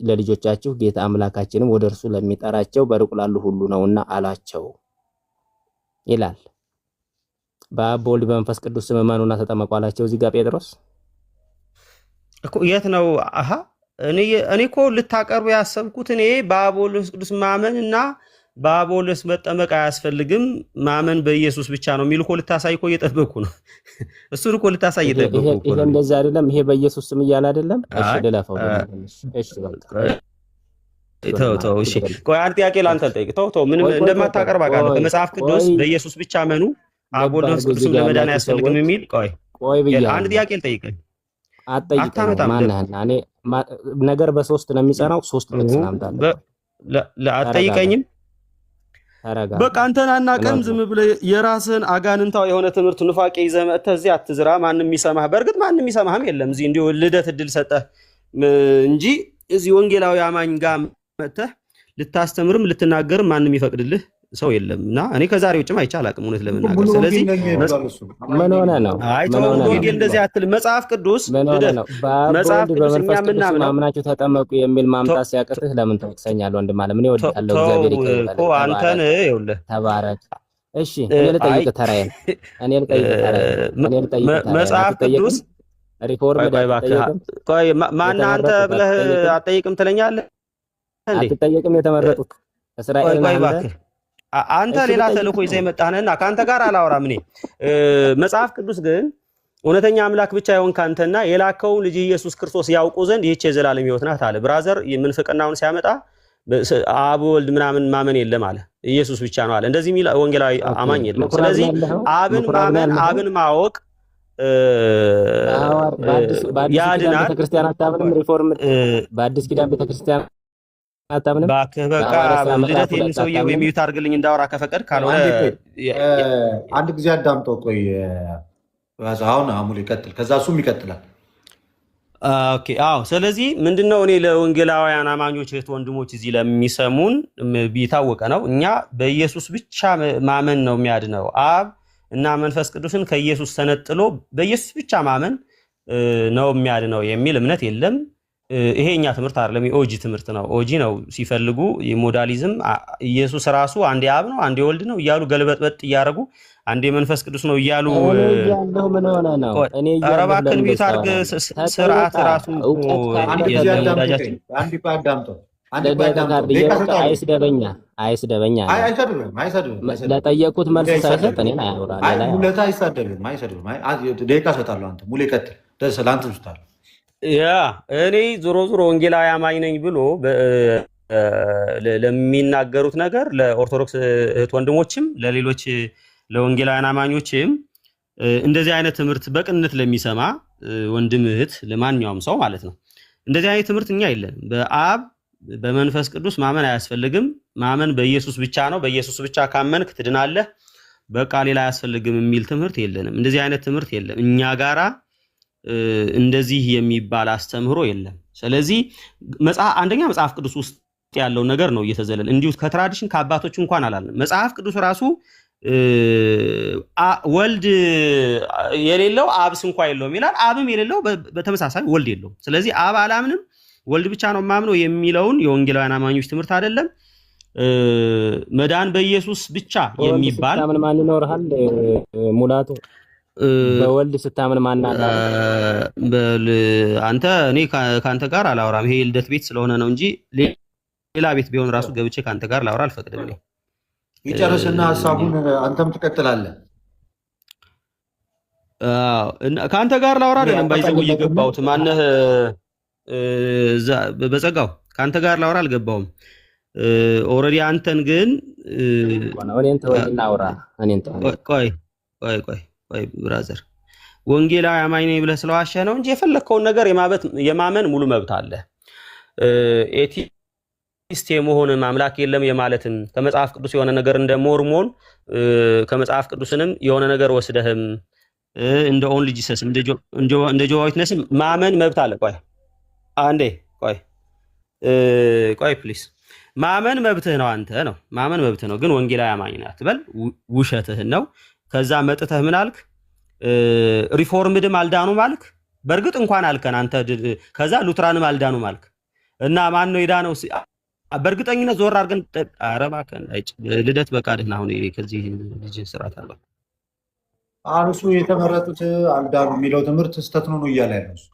ለልጆቻችሁ ጌታ አምላካችንም ወደ እርሱ ለሚጠራቸው በሩቅ ላሉ ሁሉ ነውና አላቸው ይላል። በአብ በወልድ በመንፈስ ቅዱስ ስም እመኑና ተጠመቁ አላቸው። እዚህ ጋር ጴጥሮስ እኮ የት ነው? አሃ እኔ እኮ ልታቀርቡ ያሰብኩት እኔ በአብ ወልድ በመንፈስ ቅዱስ ማመን እና በአብ ወልድ መጠመቅ አያስፈልግም ማመን በኢየሱስ ብቻ ነው የሚል እኮ ልታሳይ እኮ እየጠበቅኩ ነው። እሱን እኮ ልታሳይ እየጠበቅኩ እኮ ነው። ይሄ እንደዛ አይደለም። ይሄ በኢየሱስ ስም እያለ አይደለም። እሺ ልለፈው። እሺ ተው። እሺ ቆይ አንድ ጥያቄ ላንተ ልጠይቅ። ተው ምን እንደማታቀርብ አውቃለሁ። በመጽሐፍ ቅዱስ በኢየሱስ ብቻ መኑ አብ ወልድ መንፈስ ቅዱስም ለመዳን አያስፈልግም የሚል ቆይ አንድ ጥያቄ ልጠይቅህ። አትጠይቀኝ። ማንህና እኔ ነገር በሶስት ነው የሚጸናው። ሶስት ጥቅስ ናምጣለህ። አትጠይቀኝም። በቃ አንተን አናቀም። ዝም ብለህ የራስህን አጋንንታው የሆነ ትምህርት ኑፋቄ ይዘህ መጥተህ እዚህ አትዝራ። ማንም የሚሰማህ በእርግጥ ማንም የሚሰማህም የለም። እዚህ እንዲሁ ልደት እድል ሰጠህ እንጂ እዚህ ወንጌላዊ አማኝ ጋር መጥተህ ልታስተምርም ልትናገርም ማንም ይፈቅድልህ ሰው የለም። እና እኔ ከዛሬ ውጭም አይቼ አላውቅም እውነት ለመናገር። ስለዚህ ምን ሆነ ነው? አይ ተው ወንጌል እንደዚህ አትል። መጽሐፍ ቅዱስ መጽሐፍ ቅዱስ እኛ ምናምናችሁ ተጠመቁ የሚል ማምጣት ሲያቅትህ ለምን ትወቅሰኛለህ? ወንድም አለ ምን ይወድቃለሁ? እግዚአብሔር ይቀበል እኮ አንተን ይኸውልህ። ተባረክ። እሺ እኔ ልጠይቅ ተራዬን። መጽሐፍ ቅዱስ ሪፎርም ቆይ ማን አንተ ብለህ አትጠይቅም ትለኛለህ እንዴ? አትጠይቅም። የተመረጡት እስራኤል አንተ ሌላ ተልእኮ ይዘህ የመጣህና ከአንተ ጋር አላወራም እኔ። መጽሐፍ ቅዱስ ግን እውነተኛ አምላክ ብቻ ይሆን ካንተና የላከውን ልጅ ኢየሱስ ክርስቶስ ያውቁ ዘንድ ይህች የዘላለም ሕይወት ናት አለ። ብራዘር ምንፍቅናውን ሲያመጣ አብ ወልድ ምናምን ማመን የለም አለ። ኢየሱስ ብቻ ነው አለ። እንደዚህ የሚል ወንጌላዊ አማኝ የለም። ስለዚህ አብን ማመን አብን ማወቅ ያድናል። ቤተክርስቲያን አታምንም። ሪፎርም በአዲስ ኪዳን ቤተክርስቲያን አታምንም። እባክህ በቃ ልደት ሰውዬው የሚዩት አድርግልኝ እንዳወራ ከፈቀድ፣ ካልሆነ አንድ ጊዜ አዳምጠው። ቆይ አሁን አሙል ይቀጥል፣ ከዛ እሱም ይቀጥላል። ኦኬ አዎ። ስለዚህ ምንድነው እኔ ለወንጌላውያን አማኞች እህት ወንድሞች እዚህ ለሚሰሙን ቢታወቀ ነው እኛ በኢየሱስ ብቻ ማመን ነው የሚያድነው። አብ እና መንፈስ ቅዱስን ከኢየሱስ ተነጥሎ በኢየሱስ ብቻ ማመን ነው የሚያድነው የሚል እምነት የለም። ይሄ እኛ ትምህርት አይደለም፣ የኦጂ ትምህርት ነው። ኦጂ ነው ሲፈልጉ የሞዳሊዝም ኢየሱስ ራሱ አንዴ አብ ነው አንዴ ወልድ ነው እያሉ ገልበጥበጥ እያደረጉ አንዴ መንፈስ ቅዱስ ነው እያሉ ምን ሆነ ነው? እኔ እባክህን ቢት አድርግ ስርዓት ራሱ ወዳጃችን አይስደበኛ ለጠየቁት መልስ ሳይሰጥ እኔን አያወራ። ሙሌታ አይሳደብም። ደቂቃ እሰጣለሁ። አንተ ሙሌ ቀጥል። ለአንተ ስታል ያ እኔ ዞሮ ወንጌላዊ አማኝ ነኝ ብሎ ለሚናገሩት ነገር ለኦርቶዶክስ እህት ወንድሞችም ለሌሎች ለወንጌላውያን አማኞችም እንደዚህ አይነት ትምህርት በቅንነት ለሚሰማ ወንድም እህት ለማንኛውም ሰው ማለት ነው እንደዚህ አይነት ትምህርት እኛ የለንም። በአብ በመንፈስ ቅዱስ ማመን አያስፈልግም። ማመን በኢየሱስ ብቻ ነው። በኢየሱስ ብቻ ካመንክ ትድናለህ፣ በቃ ሌላ አያስፈልግም የሚል ትምህርት የለንም። እንደዚህ አይነት ትምህርት የለም እኛ ጋራ እንደዚህ የሚባል አስተምህሮ የለም። ስለዚህ አንደኛ መጽሐፍ ቅዱስ ውስጥ ያለው ነገር ነው እየተዘለለ እንዲሁ ከትራዲሽን ከአባቶች እንኳን አላለም። መጽሐፍ ቅዱስ ራሱ ወልድ የሌለው አብስ እንኳን የለውም ይላል። አብም የሌለው በተመሳሳይ ወልድ የለውም። ስለዚህ አብ አላምንም ወልድ ብቻ ነው ማምነው የሚለውን የወንጌላውያን አማኞች ትምህርት አይደለም። መዳን በኢየሱስ ብቻ የሚባል ስታምን ማን ይኖርሃል? ሙላቱ በወልድ ስታምን ማን አለ? አንተ እኔ ካንተ ጋር አላወራም። ይሄ ልደት ቤት ስለሆነ ነው እንጂ ሌላ ቤት ቢሆን ራሱ ገብቼ ካንተ ጋር ላወራ አልፈቅድም። እኔ ይጨርስና ሐሳቡን አንተም ትቀጥላለህ። ካንተ ጋር ላወራ አይደለም ባይዘው እየገባሁት ማነህ በጸጋው ካንተ ጋር ላወራ አልገባሁም። ኦልሬዲ አንተን ግን እኔን ተወኝና አውራ። ቆይ ብራዘር ወንጌላዊ አማኝ ነኝ ብለህ ስለዋሸህ ነው እንጂ የፈለከውን ነገር የማመን ሙሉ መብት አለ። ኤቲስት የመሆን ማምላክ የለም የማለትም ከመጽሐፍ ቅዱስ የሆነ ነገር እንደ ሞርሞን ከመጽሐፍ ቅዱስንም የሆነ ነገር ወስደህም እንደ ኦንሊ ጂሰስ እንደ ጆዋ ዊትነስ ማመን መብት አለ። ቆይ ፕሊስ ማመን መብትህ ነው። አንተ ነው ማመን መብትህ ነው። ግን ወንጌላዊ አማኝ ነህ አትበል፣ ውሸትህን ነው። ከዛ መጥተህ ምን አልክ? ሪፎርምድም አልዳኑም አልክ። በእርግጥ እንኳን አልከን አንተ። ከዛ ሉትራንም አልዳኑም አልክ። እና ማን ነው የዳነው? በእርግጠኝነት ዞር አድርገን ኧረ እባክህን ልደት በቃ ደህና አሁን ከዚህ ልጅ ስርዓት አለ። እሱ የተመረጡት አልዳኑ የሚለው ትምህርት ስህተት ነው እያለ ያለው እሱ።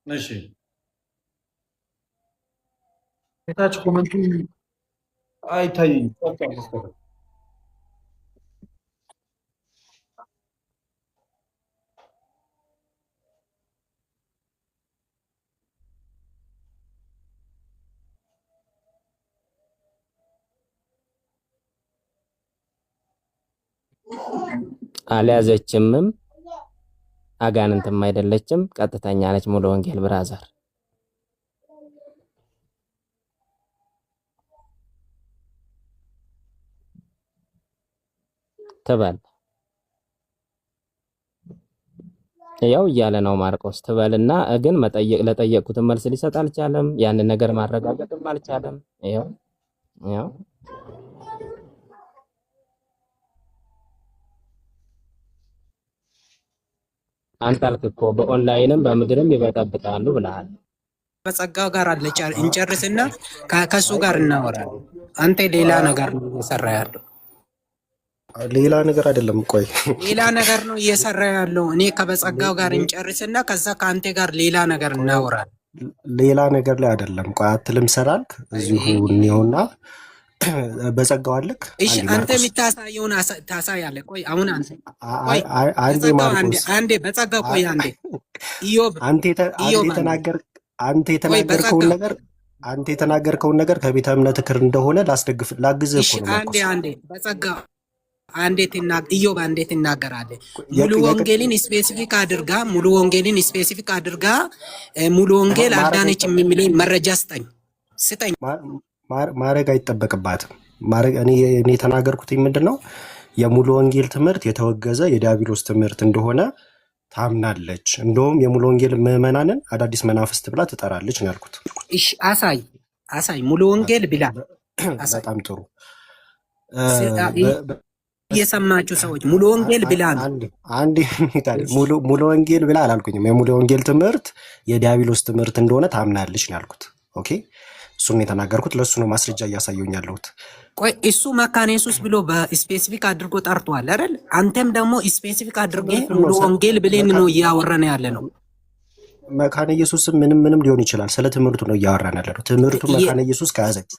እሺ የታች ኮመንቱ አይታይም። አልያዘችምም፣ አጋንንትም አይደለችም፣ ቀጥተኛ ነች። ሙሉ ወንጌል ብራዘር ትበል ያው እያለ ነው ማርቆስ። ትበልና ግን ለጠየቁትን መልስ ሊሰጥ አልቻለም። ያንን ነገር ማረጋገጥም አልቻለም። ያው አንተ አልክ እኮ በኦንላይንም በምድርም ይበጠብጣሉ ብለሃል። በጸጋው ጋር አለ እንጨርስና ከሱ ጋር እናወራለን። አንተ ሌላ ነገር ነው እየሰራ ያለው። ሌላ ነገር አይደለም። ቆይ ሌላ ነገር ነው እየሰራ ያለው። እኔ ከበጸጋው ጋር እንጨርስና ከዛ ከአንተ ጋር ሌላ ነገር እናወራለን። ሌላ ነገር ላይ አይደለም። ቆይ አትልም ሰራልክ እዚሁ ነውና በጸጋው አለክ። እሺ አንተ የምታሳየውን ታሳያለህ። ቆይ አሁን አንዴ በጸጋው ቆይ አንዴ ኢዮብ አንተ የተናገርከውን ነገር ከቤተ እምነት ክር እንደሆነ ላግዝህ እኮ ነው። አንዴ በጸጋው ኢዮብ አንዴ ትናገራለህ። ሙሉ ወንጌልን ስፔሲፊክ አድርጋ ሙሉ ወንጌል አዳነች የሚለውን መረጃ ስጠኝ። ማድረግ አይጠበቅባትም። እኔ የተናገርኩት ምንድን ነው? የሙሉ ወንጌል ትምህርት የተወገዘ የዲያብሎስ ትምህርት እንደሆነ ታምናለች። እንደውም የሙሉ ወንጌል ምዕመናንን አዳዲስ መናፍስት ብላ ትጠራለች ነው ያልኩት። እሺ አሳይ ሙሉ ወንጌል ብላ። በጣም ጥሩ። የሰማችሁ ሰዎች ሙሉ ወንጌል ብላ ነው። ሙሉ ወንጌል ብላ አላልኩኝም። የሙሉ ወንጌል ትምህርት የዲያብሎስ ትምህርት እንደሆነ ታምናለች ነው ያልኩት። ኦኬ እሱን የተናገርኩት ለእሱ ነው ማስረጃ እያሳየኝ ያለሁት። ቆይ እሱ መካነ ኢየሱስ ብሎ በስፔሲፊክ አድርጎ ጠርቷል አይደል? አንተም ደግሞ ስፔሲፊክ አድርገህ ሙሉ ወንጌል ብለን ነው እያወራን ያለ ነው። መካነ ኢየሱስ ምንም ሊሆን ይችላል። ስለ ትምህርቱ ነው እያወራን ያለ ነው። ትምህርቱ መካነ ኢየሱስ ከያዘች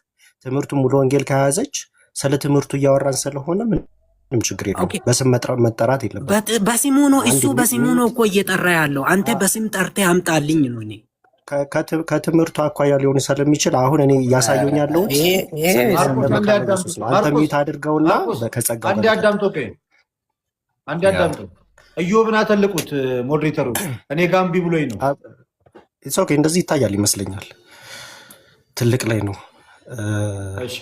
ትምህርቱ ሙሉ ወንጌል ከያዘች ስለ ትምህርቱ እያወራን ስለሆነ ምንም ችግር የለውም። በስም መጠራት የለበትም። በስሙ ነው እሱ በስሙ ነው እኮ እየጠራ ያለው። አንተ በስም ጠርተህ አምጣልኝ ነው። እኔ ከትምህርቱ አኳያ ሊሆን ስለሚችል አሁን እኔ እያሳየኝ ያለሁት አንተ ሚት አድርገውና ከጸጋ አንዴ አዳምጡ። ኢዮብን አተልቁት ሞዴሬተሩ እኔ ጋምቢ ብሎኝ ነው። ኦኬ እንደዚህ ይታያል ይመስለኛል። ትልቅ ላይ ነው። እሺ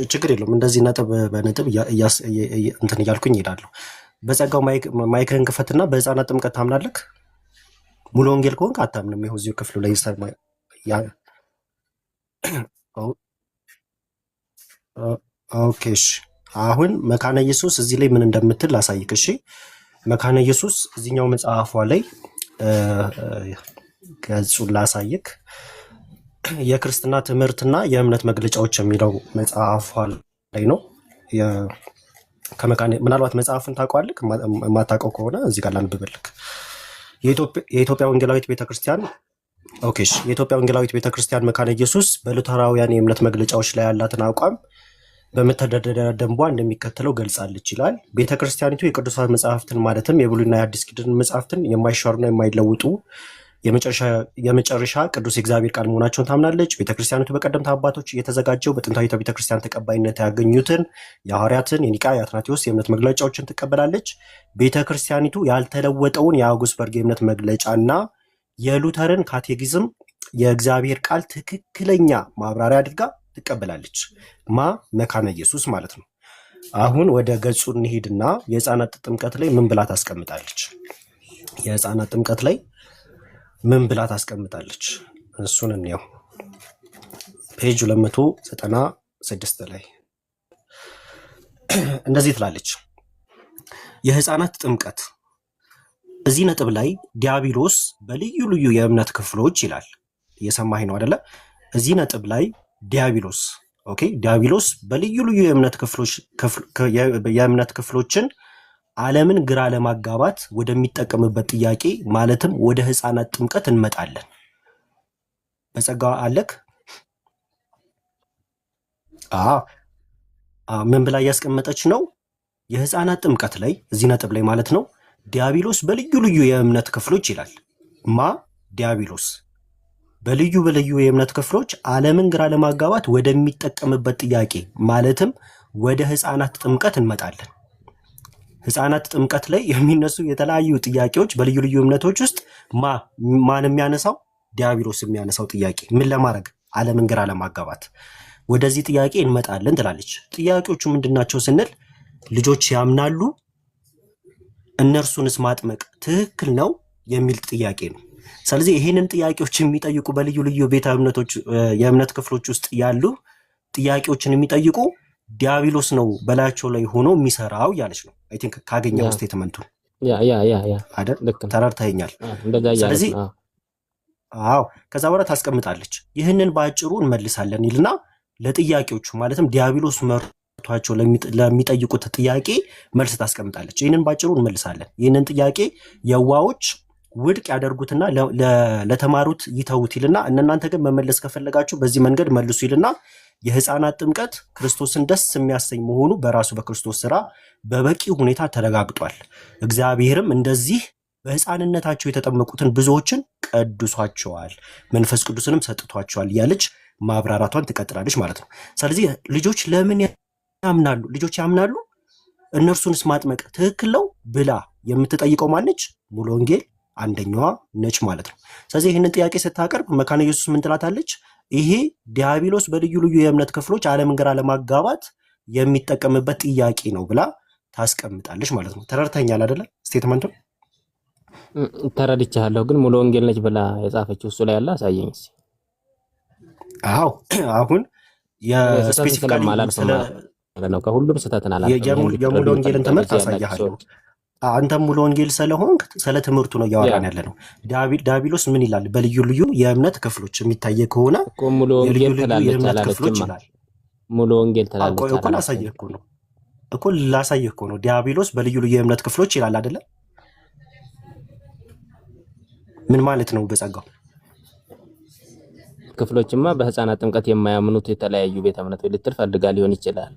ችግር የለውም። እንደዚህ ነጥብ በነጥብ እንትን እያልኩኝ እሄዳለሁ። በጸጋው ማይክህን ክፈትና በህፃናት ጥምቀት ታምናለህ? ሙሉ ወንጌል ከሆንክ አታምንም። ይኸው እዚሁ ክፍሉ ላይ ኦኬ እሺ። አሁን መካነ ኢየሱስ እዚህ ላይ ምን እንደምትል ላሳይክ። እሺ መካነ ኢየሱስ እዚህኛው መጽሐፏ ላይ ገጹን ላሳይክ። የክርስትና ትምህርትና የእምነት መግለጫዎች የሚለው መጽሐፏ ላይ ነው። ምናልባት መጽሐፍን ታውቀዋለህ? የማታውቀው ከሆነ እዚህ ጋር ላንብብልክ። የኢትዮጵያ ወንጌላዊት ቤተክርስቲያን የኢትዮጵያ ወንጌላዊት ቤተክርስቲያን መካነ ኢየሱስ በሉተራውያን የእምነት መግለጫዎች ላይ ያላትን አቋም በመተዳደሪያ ደንቧ እንደሚከተለው ገልጻለች ይላል። ቤተክርስቲያኒቱ የቅዱሳት መጽሐፍትን ማለትም የብሉይና የአዲስ ኪዳን መጽሐፍትን የማይሻሩና የማይለውጡ የመጨረሻ ቅዱስ የእግዚአብሔር ቃል መሆናቸውን ታምናለች። ቤተክርስቲያኒቱ በቀደምት አባቶች እየተዘጋጀው በጥንታዊቷ ቤተክርስቲያን ተቀባይነት ያገኙትን የሐዋርያትን፣ የኒቃያ፣ የአትናቴዎስ የእምነት መግለጫዎችን ትቀበላለች። ቤተክርስቲያኒቱ ያልተለወጠውን የአውግስበርግ የእምነት መግለጫና የሉተርን ካቴኪዝም የእግዚአብሔር ቃል ትክክለኛ ማብራሪያ አድርጋ ትቀበላለች። መካነ ኢየሱስ ማለት ነው። አሁን ወደ ገጹ እንሂድና የህፃናት ጥምቀት ላይ ምን ብላ ታስቀምጣለች? የህፃናት ጥምቀት ላይ ምን ብላ ታስቀምጣለች? እሱን እንየው። ፔጅ 296 ላይ እንደዚህ ትላለች። የህፃናት ጥምቀት እዚህ ነጥብ ላይ ዲያብሎስ በልዩ ልዩ የእምነት ክፍሎች ይላል። እየሰማኝ ነው አይደለ? እዚህ ነጥብ ላይ ዲያብሎስ በልዩ ልዩ የእምነት ክፍሎችን ዓለምን ግራ ለማጋባት ወደሚጠቀምበት ጥያቄ ማለትም ወደ ህፃናት ጥምቀት እንመጣለን። በጸጋ አለክ ምን ብላ እያስቀመጠች ነው? የህፃናት ጥምቀት ላይ እዚህ ነጥብ ላይ ማለት ነው ዲያብሎስ በልዩ ልዩ የእምነት ክፍሎች ይላል። ዲያብሎስ በልዩ የእምነት ክፍሎች ዓለምን ግራ ለማጋባት ወደሚጠቀምበት ጥያቄ ማለትም ወደ ህፃናት ጥምቀት እንመጣለን። ህፃናት ጥምቀት ላይ የሚነሱ የተለያዩ ጥያቄዎች በልዩ ልዩ እምነቶች ውስጥ ማን የሚያነሳው? ዲያብሎስ የሚያነሳው ጥያቄ ምን ለማድረግ? ዓለምን ግራ ለማጋባት። ወደዚህ ጥያቄ እንመጣለን ትላለች። ጥያቄዎቹ ምንድናቸው ስንል ልጆች ያምናሉ፣ እነርሱንስ ማጥመቅ ትክክል ነው የሚል ጥያቄ ነው። ስለዚህ ይህንን ጥያቄዎች የሚጠይቁ በልዩ ልዩ ቤተ እምነቶች የእምነት ክፍሎች ውስጥ ያሉ ጥያቄዎችን የሚጠይቁ ዲያብሎስ ነው በላያቸው ላይ ሆኖ የሚሰራው እያለች ነው። አይ ቲንክ ካገኘው ስቴትመንቱ ተረድተኸኛል። ስለዚህ ከዛ በኋላ ታስቀምጣለች። ይህንን በአጭሩ እንመልሳለን ይልና ለጥያቄዎቹ ማለትም ዲያብሎስ መርቷቸው ለሚጠይቁት ጥያቄ መልስ ታስቀምጣለች። ይህንን በአጭሩ እንመልሳለን። ይህንን ጥያቄ የዋዎች ውድቅ ያደርጉትና ለተማሩት ይተውት ይልና እናንተ ግን መመለስ ከፈለጋችሁ በዚህ መንገድ መልሱ ይልና የህፃናት ጥምቀት ክርስቶስን ደስ የሚያሰኝ መሆኑ በራሱ በክርስቶስ ስራ በበቂ ሁኔታ ተረጋግጧል። እግዚአብሔርም እንደዚህ በህፃንነታቸው የተጠመቁትን ብዙዎችን ቀድሷቸዋል፣ መንፈስ ቅዱስንም ሰጥቷቸዋል እያለች ማብራራቷን ትቀጥላለች ማለት ነው። ስለዚህ ልጆች ለምን ያምናሉ? ልጆች ያምናሉ፣ እነርሱንስ ማጥመቅ ትክክል ነው ብላ የምትጠይቀው ማነች? ሙሉ ወንጌል አንደኛዋ ነች ማለት ነው። ስለዚህ ይህንን ጥያቄ ስታቀርብ መካነ ኢየሱስ ምን ትላታለች? ይሄ ዲያብሎስ በልዩ ልዩ የእምነት ክፍሎች ዓለምን ግራ ለማጋባት የሚጠቀምበት ጥያቄ ነው ብላ ታስቀምጣለች ማለት ነው። ተረድተኛል አይደለ? ስቴትመንቱን ተረድቻለሁ። ግን ሙሉ ወንጌል ነች ብላ የጻፈችው እሱ ላይ ያለ አሳየኝ። አሁን የስፔሲፊካሊ ነው ከሁሉም ስህተትን የሙሉ ወንጌልን ትምህርት አሳያለሁ። አንተም ሙሉ ወንጌል ስለሆንክ ስለ ትምህርቱ ነው እያወራን ያለ ነው። ዲያብሎስ ምን ይላል? በልዩ ልዩ የእምነት ክፍሎች የሚታየ ከሆነ ሙሉ ወንጌል የእምነት ክፍሎች ይላል። ሙሉ ወንጌል ተላለች እኮ ላሳየህ እኮ ነው። ዲያብሎስ በልዩ ልዩ የእምነት ክፍሎች ይላል አይደለ? ምን ማለት ነው? በጸጋው ክፍሎችማ በህፃናት ጥምቀት የማያምኑት የተለያዩ ቤተ እምነቶች ልትል ፈልጋ ሊሆን ይችላል።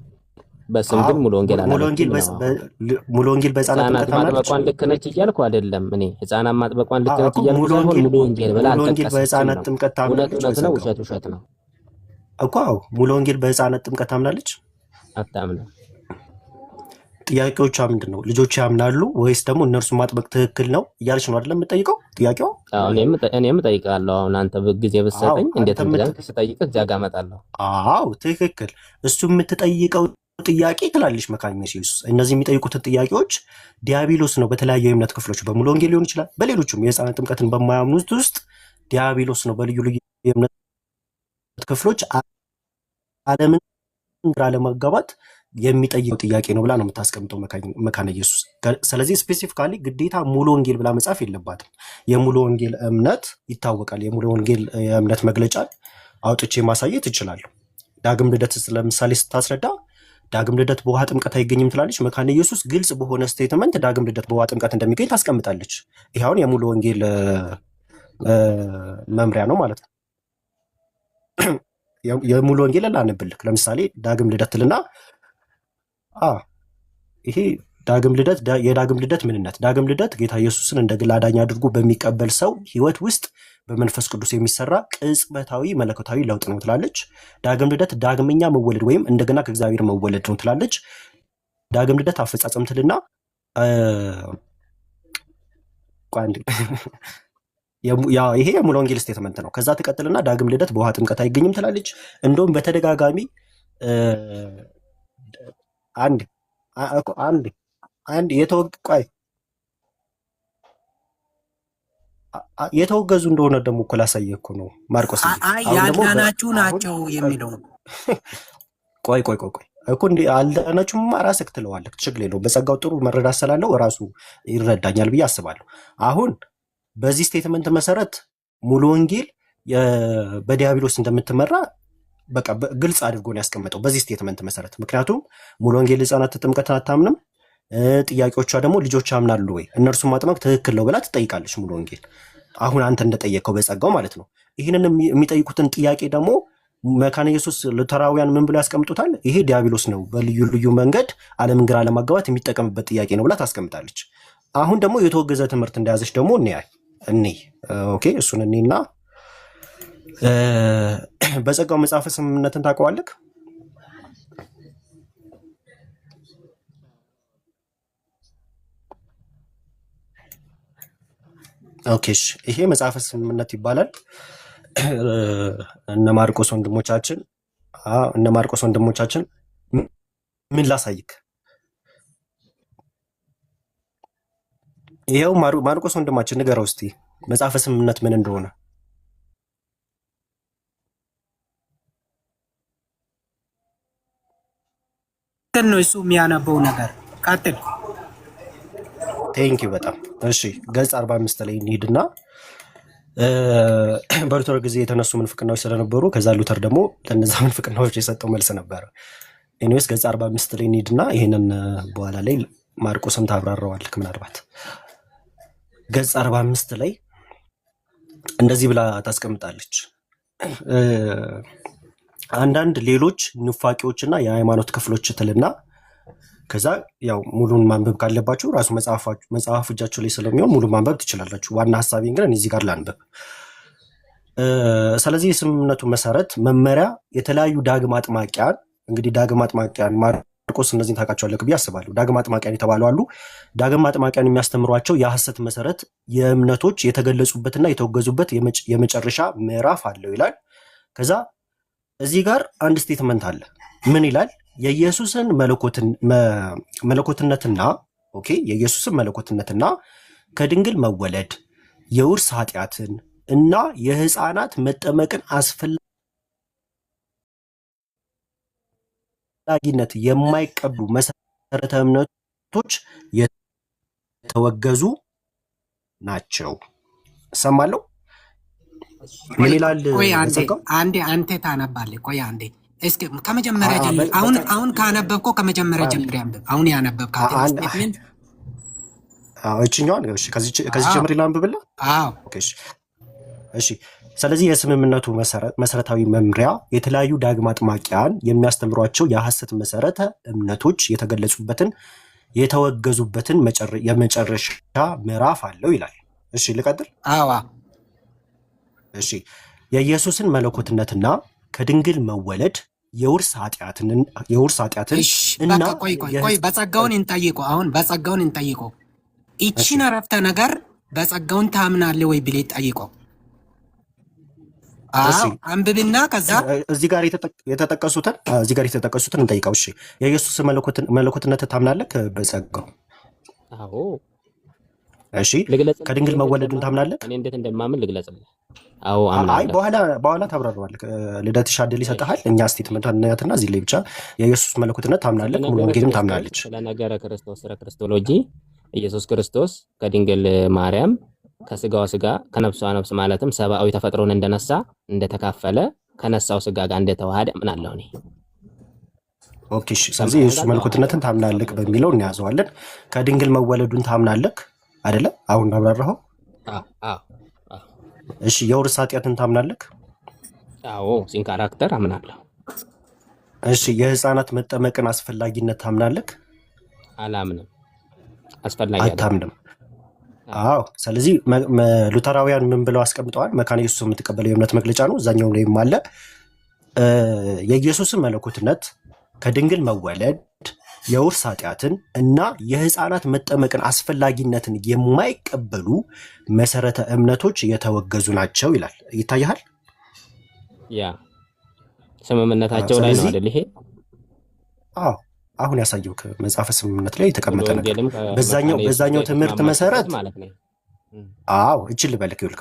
በስም ግን ሙሉ ወንጌል አላለችም። ሙሉ ወንጌል በህፃናት ጥምቀት ማጥበቋን ልክ ነች እያልኩ አይደለም። እኔ ህፃናት ማጥበቋን ልክ ነች እያልኩ ሳይሆን ሙሉ ወንጌል ብላ በህፃናት ጥምቀት ታምናለች። እውነት ነው፣ ውሸት ነው እኮ። ሙሉ ወንጌል በህፃናት ጥምቀት ታምናለች? አታምነው። ጥያቄዎቿ ምንድን ነው? ልጆች ያምናሉ ወይስ ደግሞ እነርሱ ማጥበቅ ትክክል ነው እያለች ነው አይደለም የምጠይቀው? ጥያቄው እኔም እጠይቃለሁ። አሁን አንተ ጊዜ ብትሰጠኝ እንዴት እንደዚህ ስጠይቅህ እዚያ ጋር እመጣለሁ። አዎ ትክክል። እሱ የምትጠይቀው ጥያቄ ትላለች መካነ ኢየሱስ። እነዚህ የሚጠይቁትን ጥያቄዎች ዲያብሎስ ነው በተለያዩ የእምነት ክፍሎች በሙሉ ወንጌል ሊሆን ይችላል፣ በሌሎችም የህፃናት ጥምቀትን በማያምኑት ውስጥ ዲያብሎስ ነው በልዩ ልዩ የእምነት ክፍሎች ዓለምን ግራ ለመጋባት የሚጠይቀው ጥያቄ ነው ብላ ነው የምታስቀምጠው መካነ ኢየሱስ። ስለዚህ ስፔሲፊካሊ ግዴታ ሙሉ ወንጌል ብላ መጻፍ የለባትም። የሙሉ ወንጌል እምነት ይታወቃል። የሙሉ ወንጌል የእምነት መግለጫ አውጥቼ ማሳየት እችላለሁ። ዳግም ልደት ለምሳሌ ስታስረዳ ዳግም ልደት በውሃ ጥምቀት አይገኝም ትላለች መካነ ኢየሱስ። ግልጽ በሆነ ስቴትመንት ዳግም ልደት በውሃ ጥምቀት እንደሚገኝ ታስቀምጣለች። ይኸውን የሙሉ ወንጌል መምሪያ ነው ማለት ነው። የሙሉ ወንጌል ላነብልክ። ለምሳሌ ዳግም ልደት ልና ይሄ ዳግም ልደት የዳግም ልደት ምንነት ዳግም ልደት ጌታ ኢየሱስን እንደ ግል አዳኝ አድርጎ በሚቀበል ሰው ሕይወት ውስጥ በመንፈስ ቅዱስ የሚሰራ ቅጽበታዊ መለኮታዊ ለውጥ ነው ትላለች። ዳግም ልደት ዳግመኛ መወለድ ወይም እንደገና ከእግዚአብሔር መወለድ ነው ትላለች። ዳግም ልደት አፈጻጸም ትልና ይሄ የሙሉ ወንጌል ስቴትመንት ነው። ከዛ ትቀጥልና ዳግም ልደት በውሃ ጥምቀት አይገኝም ትላለች። እንደውም በተደጋጋሚ አንድ የተወገዙ እንደሆነ ደግሞ እኮ ላሳየህ እኮ ነው ማርቆስ። ያልዳናችሁ ናቸው የሚለው ቆይ እኮ እንዲህ አልዳናችሁም ራስህ ትለዋለህ። ችግር የለውም። በጸጋው ጥሩ መረዳት ስላለው ራሱ ይረዳኛል ብዬ አስባለሁ። አሁን በዚህ ስቴትመንት መሰረት ሙሉ ወንጌል በዲያብሎስ እንደምትመራ በቃ ግልጽ አድርጎ ነው ያስቀመጠው በዚህ ስቴትመንት መሰረት። ምክንያቱም ሙሉ ወንጌል ህፃናት ጥምቀትን አታምንም። ጥያቄዎቿ ደግሞ ልጆች ያምናሉ ወይ እነርሱን ማጥመቅ ትክክል ነው ብላ ትጠይቃለች ሙሉ ወንጌል። አሁን አንተ እንደጠየቀው በጸጋው ማለት ነው። ይህንን የሚጠይቁትን ጥያቄ ደግሞ መካነ ኢየሱስ ሉተራውያን ምን ብሎ ያስቀምጡታል? ይሄ ዲያብሎስ ነው በልዩ ልዩ መንገድ ዓለምን ግራ ለማጋባት የሚጠቀምበት ጥያቄ ነው ብላ ታስቀምጣለች። አሁን ደግሞ የተወገዘ ትምህርት እንደያዘች ደግሞ ኦኬ እሱን እኔና በጸጋው መጽሐፈ ስምምነትን ታውቀዋለህ? ኦኬ ይሄ መጽሐፈ ስምምነት ይባላል። እነ ማርቆስ ወንድሞቻችን ምን ላሳይክ? ይኸው ማርቆስ ወንድማችን ንገረው እስቲ መጽሐፈ ስምምነት ምን እንደሆነ። ነው እሱ የሚያነበው ነገር። ቀጥል። ቴንኪው በጣም እሺ። ገጽ 45 ላይ እንሂድና በሉተር ጊዜ የተነሱ ምንፍቅናዎች ስለነበሩ ከዛ ሉተር ደግሞ ለነዛ ምንፍቅናዎች የሰጠው መልስ ነበረ። ኤኒዌይስ ገጽ 45 ላይ እንሂድና ይሄንን በኋላ ላይ ማርቆስም ታብራራዋለህ ምናልባት። ገጽ 45 ላይ እንደዚህ ብላ ታስቀምጣለች። አንዳንድ ሌሎች ኑፋቂዎችና የሃይማኖት ክፍሎች ትልና ከዛ ያው ሙሉን ማንበብ ካለባችሁ ራሱ መጽሐፍ እጃችሁ ላይ ስለሚሆን ሙሉ ማንበብ ትችላላችሁ። ዋና ሀሳቤን ግን እዚህ ጋር ላንበብ። ስለዚህ የስምምነቱ መሰረት መመሪያ የተለያዩ ዳግም አጥማቂያን እንግዲህ ዳግም አጥማቂያን ማርቆስ እነዚህን ታውቃቸዋለህ ብዬ አስባለሁ። ዳግም አጥማቂያን የተባሉ አሉ። ዳግም አጥማቂያን የሚያስተምሯቸው የሐሰት መሰረት የእምነቶች የተገለጹበትና የተወገዙበት የመጨረሻ ምዕራፍ አለው ይላል። ከዛ እዚህ ጋር አንድ ስቴትመንት አለ። ምን ይላል? የኢየሱስን መለኮትነትና የኢየሱስን መለኮትነትና ከድንግል መወለድ የውርስ ኃጢአትን እና የህፃናት መጠመቅን አስፈላጊነት የማይቀበሉ መሰረተ እምነቶች የተወገዙ ናቸው። እሰማለሁ። ምን ይላል? አንዴ አንተ ታነባለህ። ቆይ አንዴ እስኪ ከመጀመሪያ ጀምር። አሁን ካነበብከው ከመጀመሪያ ጀምር ያንብብ። አሁን ያነበብካት ስቴትመንት እችኛዋን ከዚህ ጀምር ላንብብልህ። አዎ እሺ። ስለዚህ የስምምነቱ መሰረታዊ መምሪያ የተለያዩ ዳግም አጥማቂያን የሚያስተምሯቸው የሐሰት መሰረተ እምነቶች የተገለጹበትን የተወገዙበትን የመጨረሻ ምዕራፍ አለው ይላል። እሺ ልቀጥል። አዋ እሺ የኢየሱስን መለኮትነትና ከድንግል መወለድ የውርስ ኃጢአትን እና ቆይ በጸጋውን እንጠይቀው። አሁን በጸጋውን እንጠይቀው። ይቺን አረፍተ ነገር በጸጋውን ታምናለህ ወይ ብለህ ጠይቀው። አንብብና ከዛ እዚህ ጋር የተጠቀሱትን እንጠይቀው። እሺ የኢየሱስ መለኮትነት ታምናለህ በጸጋው? አዎ። እሺ ከድንግል መወለዱን ታምናለህ? እኔ እንዴት እንደማምን ልግለጽልህ። አዎ አይ አምናለሁ። በኋላ ታብራራዋለህ። ልደትሽ ዕድል ይሰጥሃል። እኛ ስቴትመንት እናያትና እዚህ ላይ ብቻ የኢየሱስ መለኮትነት ታምናለህ፣ ሙሉ ወንጌልም ታምናለች። ስለ ነገረ ክርስቶስ ስለ ክርስቶሎጂ ኢየሱስ ክርስቶስ ከድንግል ማርያም ከስጋዋ ስጋ ከነፍሷ ነፍስ ማለትም ሰብአዊ ተፈጥሮን እንደነሳ እንደተካፈለ ከነሳው ስጋ ጋር እንደተዋሃደ አምናለሁ እኔ። ኦኬ እሺ። ስለዚህ የኢየሱስ መለኮትነትን ታምናለህ በሚለው እንያዘዋለን። ከድንግል መወለዱን ታምናለህ አይደለ? አሁን አብራራኸው። አዎ። እሺ የውርስ ኃጢአትን ታምናለህ? አዎ ሲን ካራክተር አምናለሁ። እሺ የህፃናት መጠመቅን አስፈላጊነት ታምናለህ? አላምንም። አስፈላጊ አታምንም? አዎ። ስለዚህ ሉተራውያን ምን ብለው አስቀምጠዋል? መካነ ኢየሱስ የምትቀበለው የእምነት መግለጫ ነው። እዛኛው ላይም አለ የኢየሱስን መለኮትነት ከድንግል መወለድ የውርስ ኃጢአትን እና የህፃናት መጠመቅን አስፈላጊነትን የማይቀበሉ መሰረተ እምነቶች የተወገዙ ናቸው ይላል። ይታያል። ያ ስምምነታቸው ላይ ነው አይደል? ይሄ አዎ አሁን ያሳየው መጽሐፈ ስምምነት ላይ የተቀመጠ ነገር በዛኛው ትምህርት መሰረት ማለት ነው። አዎ እችል ልበልክ ይልክ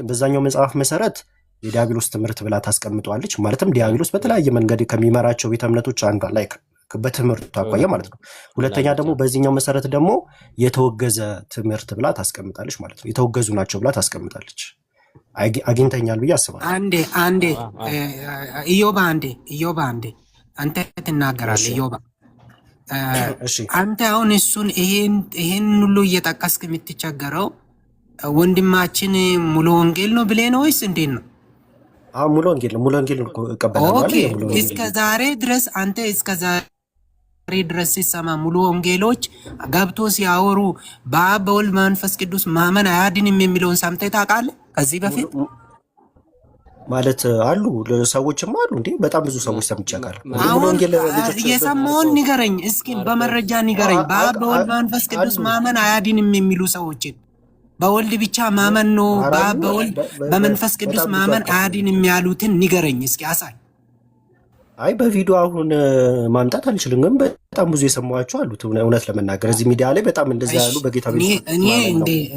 በዛኛው መጽሐፍ መሰረት የዲያብሎስ ትምህርት ብላ ታስቀምጧለች። ማለትም ዲያብሎስ በተለያየ መንገድ ከሚመራቸው ቤተ እምነቶች አንዷ ላይ በትምህርቱ አቋያ ማለት ነው። ሁለተኛ ደግሞ በዚህኛው መሰረት ደግሞ የተወገዘ ትምህርት ብላ ታስቀምጣለች ማለት ነው። የተወገዙ ናቸው ብላ ታስቀምጣለች። አግኝተኛል ብዬ አስባለሁ። አንዴ ኢዮባ አንዴ አንተ ትናገራለህ። ኢዮባ አንተ አሁን እሱን ይሄን ሁሉ እየጠቀስክ የምትቸገረው ወንድማችን ሙሉ ወንጌል ነው ብለህ ነው ወይስ እንዴት ነው? ሙሉ ወንጌል ነው። ሙሉ ወንጌል ነው እቀበላለሁ። እስከ ዛሬ ድረስ አንተ እስከ ዛሬ ድረስ ሲሰማ ሙሉ ወንጌሎች ገብቶ ሲያወሩ በአብ በወልድ መንፈስ ቅዱስ ማመን አያድንም የሚለውን ሰምተህ ታውቃለህ? ከዚህ በፊት ማለት አሉ ሰዎችም አሉ እንዴ? በጣም ብዙ ሰዎች ሰምቻለሁ። አሁን የሰማውን ንገረኝ እስኪ፣ በመረጃ ንገረኝ። በአብ በወልድ መንፈስ ቅዱስ ማመን አያድንም የሚሉ ሰዎችን በወልድ ብቻ ማመን ነው በአብ በወልድ በመንፈስ ቅዱስ ማመን አያድንም የሚያሉትን ንገረኝ እስኪ፣ አሳይ። አይ በቪዲዮ አሁን ማምጣት አልችልም፣ ግን በጣም ብዙ የሰማኋቸው አሉት። እውነት ለመናገር እዚህ ሚዲያ ላይ በጣም እንደዛ ያሉ በጌታ ቤት እኔ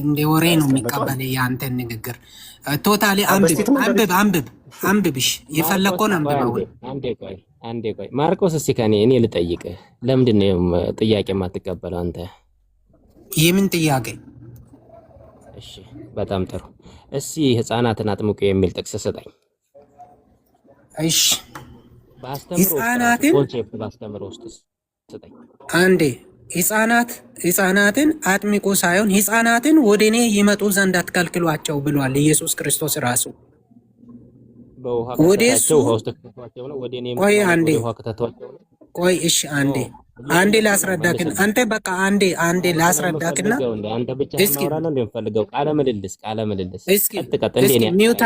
እንደ ወሬ ነው የሚቀበለው ያንተን ንግግር። ቶታሊ አንብብሽ የፈለከውን አንብበው። አንዴ ቆይ ማርቆስ፣ እስኪ እኔ ልጠይቅህ፣ ለምንድን ነው ጥያቄ የማትቀበለው አንተ? የምን ጥያቄ? እሺ በጣም ጥሩ። እስኪ ህፃናትን አጥምቁ የሚል ጥቅስ ስጠኝ። እሺ በአስተምሮ ውስጥ ስጠኝ። አንዴ ህፃናትን አጥምቁ ሳይሆን ህፃናትን ወደ እኔ ይመጡ ዘንድ አትከልክሏቸው ብሏል ኢየሱስ ክርስቶስ ራሱ። ቆይ እሺ አንዴ ላስረዳክን። አንተ በቃ አንዴ ላስረዳክና እስኪ ሚውት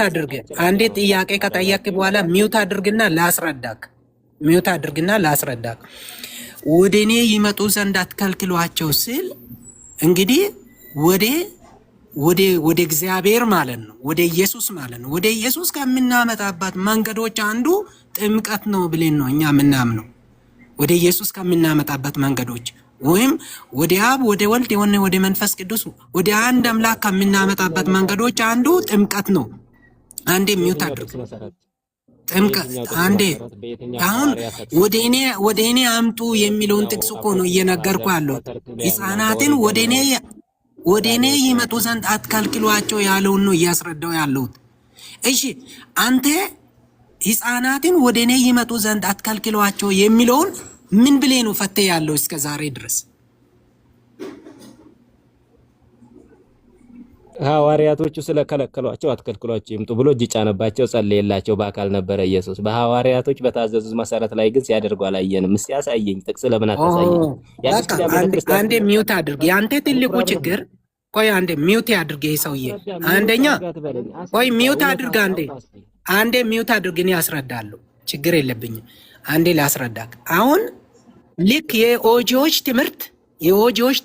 አድርግ። አንዴ ጥያቄ ከጠየቅ በኋላ ሚውት አድርግና ላስረዳክ። ወደ እኔ ይመጡ ዘንድ አትከልክሏቸው ስል እንግዲህ ወደ እግዚአብሔር ማለት ነው፣ ወደ ኢየሱስ ማለት ነው። ወደ ኢየሱስ ከምናመጣባት መንገዶች አንዱ ጥምቀት ነው ብለን ነው እኛ የምናምነው። ወደ ኢየሱስ ከምናመጣበት መንገዶች ወይም ወደ አብ ወደ ወልድ ወደ መንፈስ ቅዱስ ወደ አንድ አምላክ ከምናመጣበት መንገዶች አንዱ ጥምቀት ነው። አንዴ ሚውት አድርግ። ጥምቀት አንዴ አሁን ወደ እኔ አምጡ የሚለውን ጥቅስ እኮ ነው እየነገርኩ ያለው። ህፃናትን ወደ እኔ ይመጡ ዘንድ አትከልክሏቸው ያለውን ነው እያስረዳው ያለሁት። እሺ አንተ ህፃናትን ወደ እኔ ይመጡ ዘንድ አትከልክሏቸው የሚለውን ምን ብሌ ነው ፈተህ ያለው እስከ ዛሬ ድረስ? ሐዋርያቶቹ ስለከለከሏቸው አትከልክሏቸው ይምጡ ብሎ እጅ ጫነባቸው፣ ጸለየላቸው። በአካል ነበረ ኢየሱስ። በሐዋርያቶች በታዘዙት መሰረት ላይ ግን ሲያደርጉ አላየንም። እስቲ ያሳየኝ ጥቅስ ለምን አታሳየኝ? አንዴ ሚውት አድርግ። ያንተ ትልቁ ችግር ቆይ አንዴ ሚውት አድርግ። ይሄ ሰውዬ አንደኛ ቆይ ሚውት አድርግ። አንዴ ሚውት አድርግ። እኔ አስረዳለሁ፣ ችግር የለብኝም። አንዴ ላስረዳክ። አሁን ልክ የኦጂዎች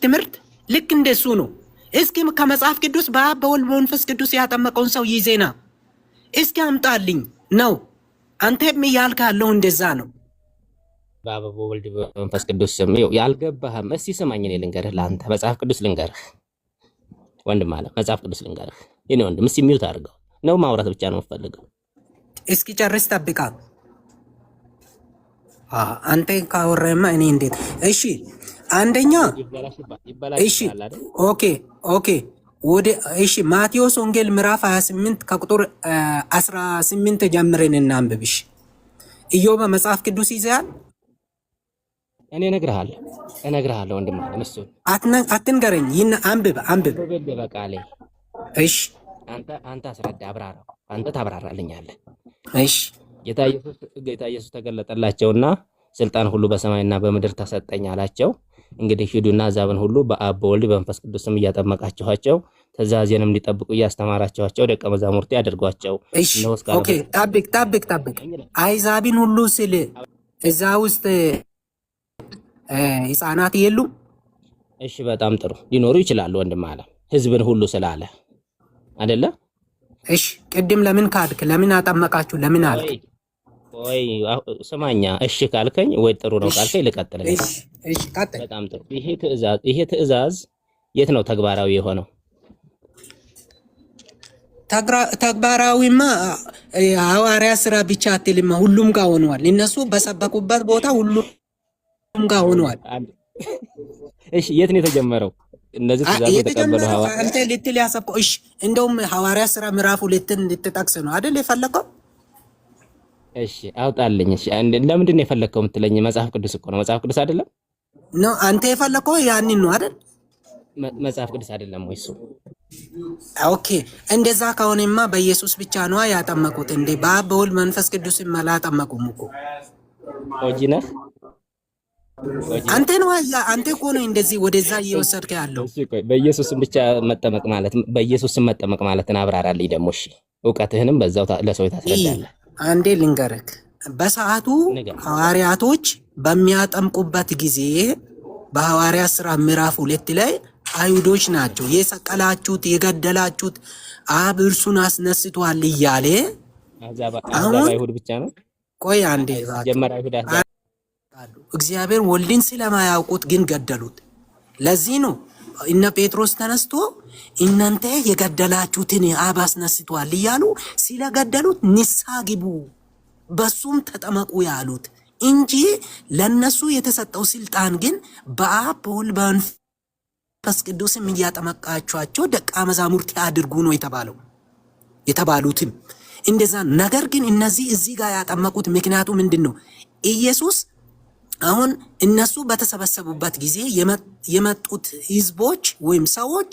ትምህርት ልክ እንደሱ ነው። እስኪ ከመጽሐፍ ቅዱስ በአብ በወልድ በመንፈስ ቅዱስ ያጠመቀውን ሰው ይዜና እስኪ አምጣልኝ ነው። አንተም ያልክ ያለው እንደዛ ነው። በአብ በወልድ በመንፈስ ቅዱስ ስም ያልገባህም። እስቲ ስማኝ፣ እኔ ልንገርህ፣ ለአንተ መጽሐፍ ቅዱስ ልንገርህ ወንድም አለ፣ መጽሐፍ ቅዱስ ልንገርህ። የኔ ወንድም እስቲ ሚውት አድርገው። ነው ማውራት ብቻ ነው የምፈልገው። እስኪ ጨርስ፣ ጠብቃ። አንተ ካወራማ እኔ እንዴት? እሺ አንደኛ እሺ ኦኬ ወደ እሺ ማቴዎስ ወንጌል ምዕራፍ 28 ከቁጥር 18 ጀምረን እናንብብሽ። ኢዮብ መጽሐፍ ቅዱስ ይዘሃል? እኔ እነግርሃለሁ ወንድም አለ። እሱ አትንገረኝ፣ ይና አንብብ በቃሌ። እሺ አንተ አስረዳ፣ አብራራው። አንተ ታብራራልኛለህ። እሺ ጌታ ኢየሱስ ተገለጠላቸውና ስልጣን ሁሉ በሰማይና በምድር ተሰጠኝ አላቸው። እንግዲህ ሂዱና አሕዛብን ሁሉ በአብ በወልድ በመንፈስ ቅዱስም እያጠመቃችኋቸው ትእዛዜንም እንዲጠብቁ እያስተማራችኋቸው ደቀ መዛሙርቴ አድርጓቸው። ኦኬ ጠብቅ። አሕዛብን ሁሉ ስል እዛ ውስጥ ሕፃናት የሉም? እሺ በጣም ጥሩ፣ ሊኖሩ ይችላሉ ወንድም አለ። ህዝብን ሁሉ ስላለ አይደለ? እሺ ቅድም ለምን ካድክ? ለምን አጠመቃችሁ? ለምን አልክ? ወይ ስማኛ፣ እሺ ካልከኝ ወይ ጥሩ ነው ካልከኝ ልቀጥል። እሺ ቀጥል። በጣም ጥሩ። ይሄ ትእዛዝ የት ነው ተግባራዊ የሆነው? ተግባራዊማ ሐዋርያ ስራ ብቻ አትልማ፣ ሁሉም ጋር ሆነዋል። እነሱ በሰበኩበት ቦታ ሁሉም ጋር ሆነዋል። እሺ የት ነው የተጀመረው? እነዚህ ትእዛዝ የተቀበሉ ሐዋርያ አንተ ልትል ያሰብከው? እሺ እንደውም ሐዋርያ ስራ ምዕራፍ 2ን ልትጠቅስ ነው አይደል የፈለከው? እሺ አውጣልኝ። እሺ ለምንድን ነው የፈለከው የምትለኝ? መጽሐፍ ቅዱስ እኮ ነው። መጽሐፍ ቅዱስ አይደለም ነው? አንተ የፈለከው ያንን ነው አይደል? መጽሐፍ ቅዱስ አይደለም ወይ እሱ? ኦኬ እንደዛ ከሆነማ በኢየሱስ ብቻ ነው ያጠመቁት እንዴ? በአብ በወልድ መንፈስ ቅዱስ አላጠመቁም እኮ። ኦጂነህ አንተ ነው አንተ እኮ ነው እንደዚህ ወደዛ እየወሰድከ ያለው። እሺ ቆይ በኢየሱስም ብቻ መጠመቅ ማለትን አብራራልኝ ደግሞ። እሺ ዕውቀትህንም በዛው ለሰው ታስረዳለህ። አንዴ ልንገርክ። በሰዓቱ ሐዋርያቶች በሚያጠምቁበት ጊዜ በሐዋርያ ሥራ ምዕራፍ 2 ላይ አይሁዶች ናቸው የሰቀላችሁት የገደላችሁት አብ እርሱን አስነስቷል እያለ አይሁድ ብቻ ነው። ቆይ አንዴ እግዚአብሔር ወልድን ስለማያውቁት ግን ገደሉት። ለዚህ ነው እነ ጴጥሮስ ተነስቶ እናንተ የገደላችሁትን አብ አስነስቷል እያሉ ስለገደሉት ንስሐ ግቡ በሱም ተጠመቁ ያሉት እንጂ ለነሱ የተሰጠው ስልጣን ግን በአብ በወልድ በመንፈስ ቅዱስም እያጠመቃችኋቸው ደቀ መዛሙርት አድርጉ ነው የተባሉትም እንደዛ። ነገር ግን እነዚህ እዚህ ጋር ያጠመቁት ምክንያቱ ምንድን ነው? ኢየሱስ አሁን እነሱ በተሰበሰቡበት ጊዜ የመጡት ህዝቦች ወይም ሰዎች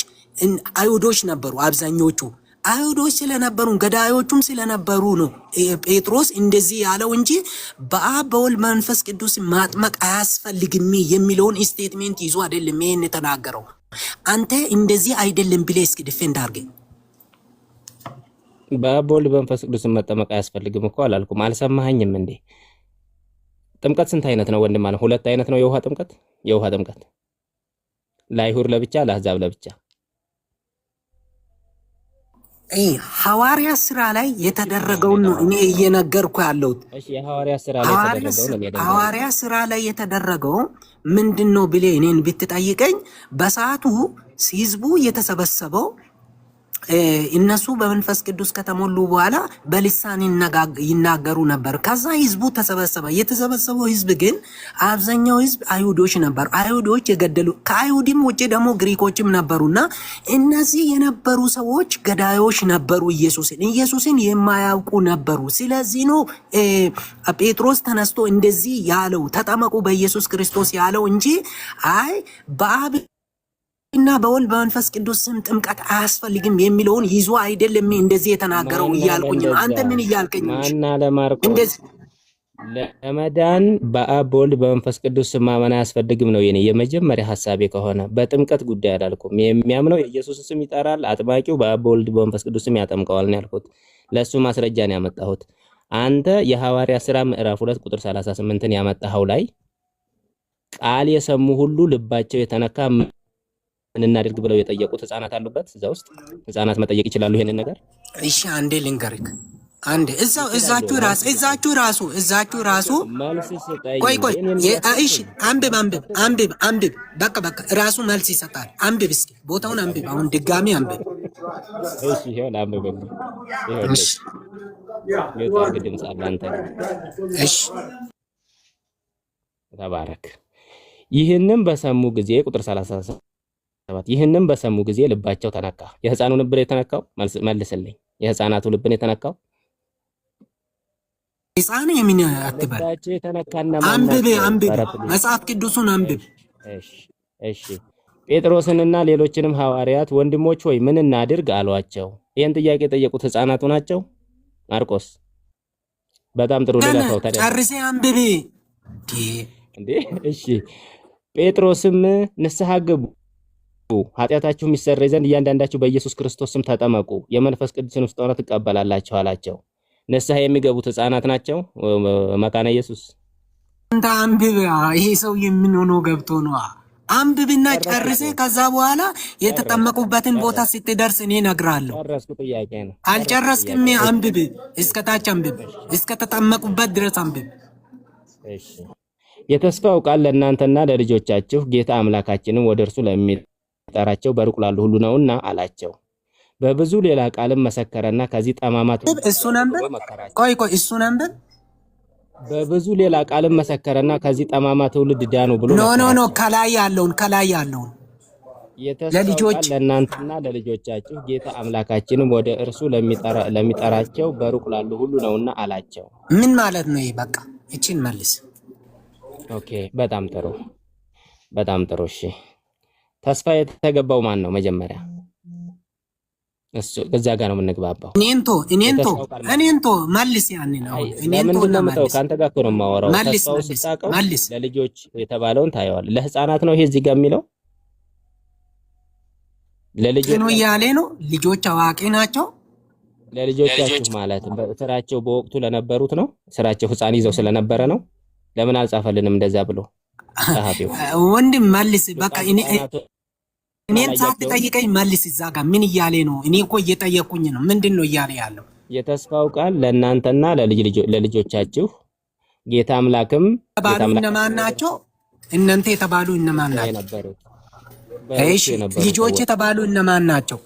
አይሁዶች ነበሩ። አብዛኞቹ አይሁዶች ስለነበሩ ገዳዮቹም ስለነበሩ ነው ጴጥሮስ እንደዚህ ያለው እንጂ በአብ በወልድ መንፈስ ቅዱስ ማጥመቅ አያስፈልግም የሚለውን ስቴትሜንት ይዞ አይደለም ይሄን የተናገረው። አንተ እንደዚህ አይደለም ብለህ እስኪ ዲፌንድ አድርገኝ። በአብ በወልድ በመንፈስ ቅዱስ መጠመቅ አያስፈልግም እኮ አላልኩም። አልሰማኸኝም እንዴ? ጥምቀት ስንት አይነት ነው ወንድም አለ? 2 አይነት ነው የውሃ ጥምቀት ለአይሁድ ለብቻ ለአሕዛብ ለብቻ። ሐዋርያ ስራ ላይ የተደረገውን ነው እኔ እየነገርኩ ያለሁት። እሺ የሐዋርያ ስራ ላይ የተደረገው ሐዋርያ ስራ ላይ የተደረገው ምንድነው ብለህ እኔን ብትጠይቀኝ በሰዓቱ ህዝቡ የተሰበሰበው እነሱ በመንፈስ ቅዱስ ከተሞሉ በኋላ በልሳን ይናገሩ ነበር። ከዛ ህዝቡ ተሰበሰበ። የተሰበሰበው ህዝብ ግን አብዛኛው ህዝብ አይሁዶች ነበሩ። አይሁዶች የገደሉ ከአይሁድም ውጭ ደግሞ ግሪኮችም ነበሩና እነዚህ የነበሩ ሰዎች ገዳዮች ነበሩ። ኢየሱስን የማያውቁ ነበሩ። ስለዚህ ነው ጴጥሮስ ተነስቶ እንደዚህ ያለው ተጠመቁ በኢየሱስ ክርስቶስ ያለው እንጂ አይ በአብ በአብና በወልድ በመንፈስ ቅዱስ ስም ጥምቀት አያስፈልግም የሚለውን ይዞ አይደለም እንደዚህ የተናገረው እያልኩኝ ነው። አንተ ምን እያልከኝ ነው? ማና ለማርቆስ እንደዚህ ለመዳን በአብ በወልድ በመንፈስ ቅዱስ ስም ማመን አያስፈልግም ነው የኔ የመጀመሪያ ሐሳቤ። ከሆነ በጥምቀት ጉዳይ አላልኩም። የሚያምነው የኢየሱስን ስም ይጠራል፣ አጥማቂው በአብ በወልድ በመንፈስ ቅዱስ ስም ያጠምቀዋል ነው ያልኩት። ለሱ ማስረጃ ነው ያመጣሁት። አንተ የሐዋርያ ሥራ ምዕራፍ 2 ቁጥር 38ን ያመጣኸው ላይ ቃል የሰሙ ሁሉ ልባቸው የተነካ ምን እናድርግ ብለው የጠየቁት ህፃናት አሉበት። እዛ ውስጥ ህፃናት መጠየቅ ይችላሉ ይሄንን ነገር። እሺ አንዴ ልንገርክ፣ አንዴ እዛችሁ ራሱ ቆይ እሺ፣ አንብብ በቃ ራሱ መልስ ይሰጣል። አንብብ እስኪ ቦታውን አንብብ። አሁን ድጋሚ አንብብ። እሺ ይሄን አንብብ። እሺ የታገ ድምጽ አለ አንተ። እሺ ተባረክ። ይህንን በሰሙ ጊዜ ቁጥር 37 ይህንን በሰሙ ጊዜ ልባቸው ተነካ። የህፃኑ ልብ የተነካው መልስልኝ። የህፃናቱ ልብ የተነካው ህፃን የምን አትበል። አንብብ መጽሐፍ ቅዱሱን አንብብ። እሺ ጴጥሮስንና ሌሎችንም ሐዋርያት ወንድሞች ሆይ ምን እናድርግ አሏቸው። ይህን ጥያቄ የጠየቁት ህፃናቱ ናቸው። ማርቆስ በጣም ጥሩ ልላፈው ታዲያ ጨርሴ አንብብ እንዴ። እሺ ጴጥሮስም ንስሐ ግቡ ኃጢአታችሁ የሚሰረይ ዘንድ እያንዳንዳችሁ በኢየሱስ ክርስቶስ ስም ተጠመቁ የመንፈስ ቅዱስን ስጦታ ትቀበላላችሁ አላቸው። ንስሐ የሚገቡት ህፃናት ናቸው። መካነ ኢየሱስ እንታ አንብብ። ይሄ ሰው ምን ሆኖ ገብቶ ነው? አንብብና ጨርሴ ከዛ በኋላ የተጠመቁበትን ቦታ ስትደርስ እኔ እነግርሃለሁ። ጨረስኩ። ጥያቄ ነው። አልጨረስክም። አንብብ፣ እስከ ታች አንብብ፣ እስከ ተጠመቁበት ድረስ አንብብ። እሺ የተስፋው ቃል ለእናንተና ለልጆቻችሁ ጌታ አምላካችንን ወደ እርሱ ለሚጠራቸው በሩቅ ላሉ ሁሉ ነውና አላቸው። በብዙ ሌላ ቃልም መሰከረና ከዚህ ጠማማ እሱን አንብብ። ቆይ እሱን አንብብ። በብዙ ሌላ ቃልም መሰከረና ከዚህ ጠማማ ትውልድ ዳኑ ብሎ ኖ ከላይ ያለውን ለልጆች ለእናንተና ለልጆቻችሁ ጌታ አምላካችንን ወደ እርሱ ለሚጠራቸው በሩቅ ላሉ ሁሉ ነውና አላቸው። ምን ማለት ነው? በቃ እቺን መልስ። ኦኬ በጣም ጥሩ። እሺ ተስፋ የተገባው ማን ነው? መጀመሪያ እሱ እዛ ጋር ነው የምንግባባው። እኔንቶ መልስ። ያንን ነው እኔንቶ ነው ካንተ ጋር እኮ ነው የማወራው። ተስፋው ስታቀው ለልጆች የተባለውን ታየዋል። ለህፃናት ነው ይሄ እዚህ ጋር የሚለው ለልጆች ነው ያለ ነው። ልጆች አዋቂ ናቸው። ለልጆቻችሁ ማለት ስራቸው በወቅቱ ለነበሩት ነው። ስራቸው ህፃን ይዘው ስለነበረ ነው። ለምን አልጻፈልንም እንደዛ ብሎ ጸሐፊው? ወንድም መልስ በቃ እኔን ሳትጠይቀኝ መልስ። እዛ ጋር ምን እያለ ነው? እኔ እኮ እየጠየኩኝ ነው። ምንድን ነው እያለ ያለው? የተስፋው ቃል ለእናንተና ለልጆቻችሁ ጌታ አምላክም የተባሉ እነማን ናቸው? እናንተ የተባሉ እነማን ናቸው? እሺ ልጆች የተባሉ እነማን ናቸው?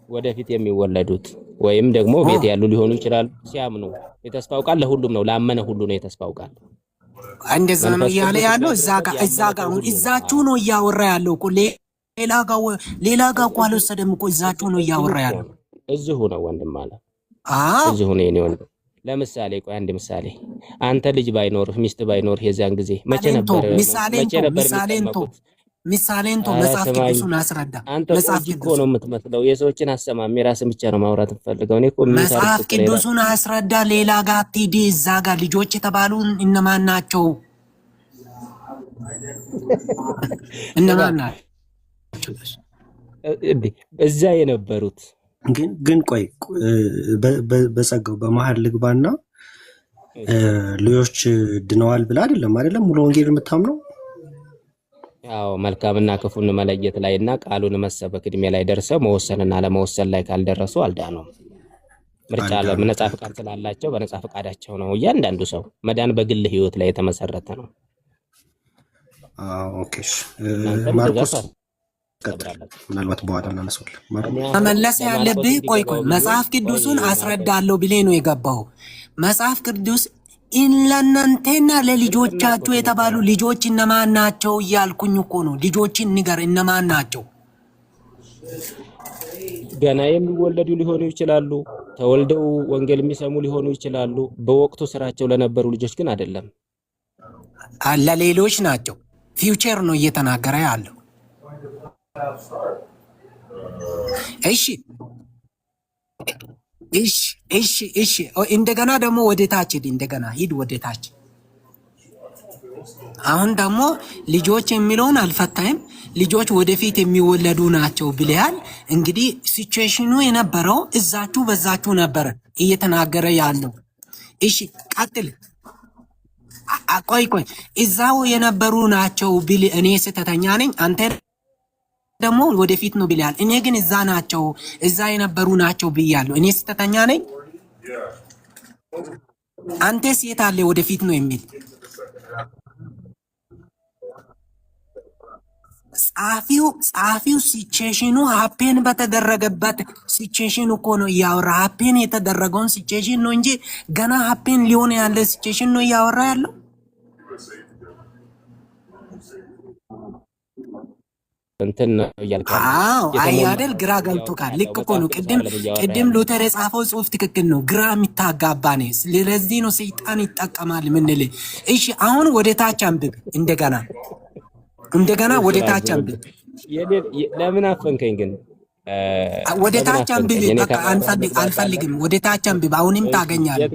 ወደፊት የሚወለዱት ወይም ደግሞ ቤት ያሉ ሊሆኑ ይችላሉ። ሲያምኑ የተስፋው ቃል ለሁሉም ነው። ላመነ ሁሉ ነው የተስፋው ቃል። እንደዛ ነው እያለ ያለው። እዛ ጋር አሁን እዛችሁ ነው እያወራ ያለው እኮ ሌላ ጋር እኮ አልወሰደም እኮ እዛችሁ ነው እያወራ ያለው። እዚሁ ነው ወንድም አለ። እዚሁ ነው የኔ ወንድም። ለምሳሌ ቆይ አንድ ምሳሌ። አንተ ልጅ ባይኖርህ ሚስት ባይኖርህ የዛን ጊዜ መቼ ነበር ምሳሌን መጽሐፍ ቅዱሱን አስረዳ። መጽሐፍ እኮ ነው የምትመስለው። የሰዎችን አሰማም የራስን ብቻ ነው ማውራት የምፈልገው። እኔ እኮ መጽሐፍ ቅዱሱን አስረዳ። ሌላ ጋር አትሂድ። እዛ ጋር ልጆች የተባሉ እነማን ናቸው? እነማን ናቸው እዛ የነበሩት? ግን ቆይ በጸጋው በመሀል ልግባና ልጆች ድነዋል ብላ አይደለም ሙሉ ወንጌል የምታምነው? ያው መልካምና ክፉን መለየት ላይና ቃሉን መሰበክ እድሜ ላይ ደርሰው መወሰንና ለመወሰን ላይ ካልደረሱ አልዳኑም። ምርጫ ነጻ ፍቃድ ስላላቸው በነጻ ፍቃዳቸው ነው። እያንዳንዱ ሰው መዳን በግል ህይወት ላይ የተመሰረተ ነው። ኦኬ ማርቆስ ምናልባት በኋላ እናነሳዋለን። መመለስ ያለብህ ቆይ መጽሐፍ ቅዱሱን አስረዳለሁ ብሌ ነው የገባው። መጽሐፍ ቅዱስ ለእናንተና ለልጆቻችሁ የተባሉ ልጆች እነማን ናቸው እያልኩኝ እኮ ነው። ልጆችን ንገር፣ እነማን ናቸው? ገና የሚወለዱ ሊሆኑ ይችላሉ። ተወልደው ወንጌል የሚሰሙ ሊሆኑ ይችላሉ። በወቅቱ ስራቸው ለነበሩ ልጆች ግን አይደለም። ለሌሎች ናቸው። ፊውቸር ነው እየተናገረ ያለው። እሺ እሺ እንደገና ደግሞ ወደ ታች ሂድ። እንደገና ሂድ ወደ ታች። አሁን ደግሞ ልጆች የሚለውን አልፈታይም። ልጆች ወደፊት የሚወለዱ ናቸው ብለሃል። እንግዲህ ሲቹዌሽኑ የነበረው እዛችሁ በዛችሁ ነበረ እየተናገረ ያለው። እሺ ቀጥል። ቆይ እዛው የነበሩ ናቸው ቢል እኔ ስህተተኛ ነኝ? አንተ ደግሞ ወደፊት ነው ብለሃል። እኔ ግን እዛ ናቸው እዛ የነበሩ ናቸው ብያለሁ። እኔ ስህተተኛ ነኝ? አንተስ የት አለ ወደፊት ነው የሚል? ጻፊው ሲቹዌሽኑ ሀፔን በተደረገበት ሲቹዌሽን እኮ ነው እያወራ። ሀፔን የተደረገውን ሲቹዌሽን ነው እንጂ ገና ሀፔን ሊሆን ያለ ሲቹዌሽን ነው እያወራ ያለው። እንትን ነው እያልካለሁ። አዎ አይደል? ግራ ገብቶካል። ልክ እኮ ነው። ቅድም ሉተር የጻፈው ጽሁፍ ትክክል ነው። ግራ የሚታጋባ ነው። ስለዚህ ነው ሰይጣን ይጠቀማል ምንል። እሺ አሁን ወደ ታች አንብብ። እንደገና ወደ ታች አንብብ። ለምን አፈንከኝ ግን? ወደ ታች አንብብ። በቃ አልፈልግም። ወደ ታች አንብብ። አሁንም ታገኛለህ።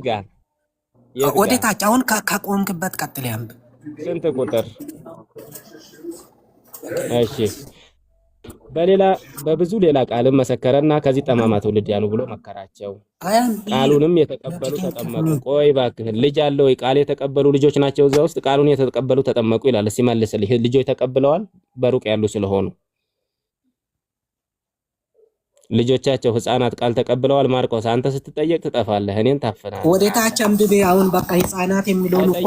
ወደ ታች አሁን ከቆምክበት ቀጥል አንብብ። ስንት ቁጥር? እሺ በብዙ ሌላ ቃልም መሰከረና ከዚህ ጠማማ ትውልድ ያሉ ብሎ መከራቸው። ቃሉንም የተቀበሉ ተጠመቁ። ቆይ እባክህ ልጅ አለ ወይ? ቃል የተቀበሉ ልጆች ናቸው እዛ ውስጥ። ቃሉን የተቀበሉ ተጠመቁ ይላል። ሲመልስልህ ልጆች ተቀብለዋል፣ በሩቅ ያሉ ስለሆኑ ልጆቻቸው ህፃናት ቃል ተቀብለዋል። ማርቆስ አንተ ስትጠየቅ ትጠፋለህ፣ እኔን ታፈናለህ። ወደ ታች አንብቤ አሁን በቃ ህፃናት የሚለውን እኮ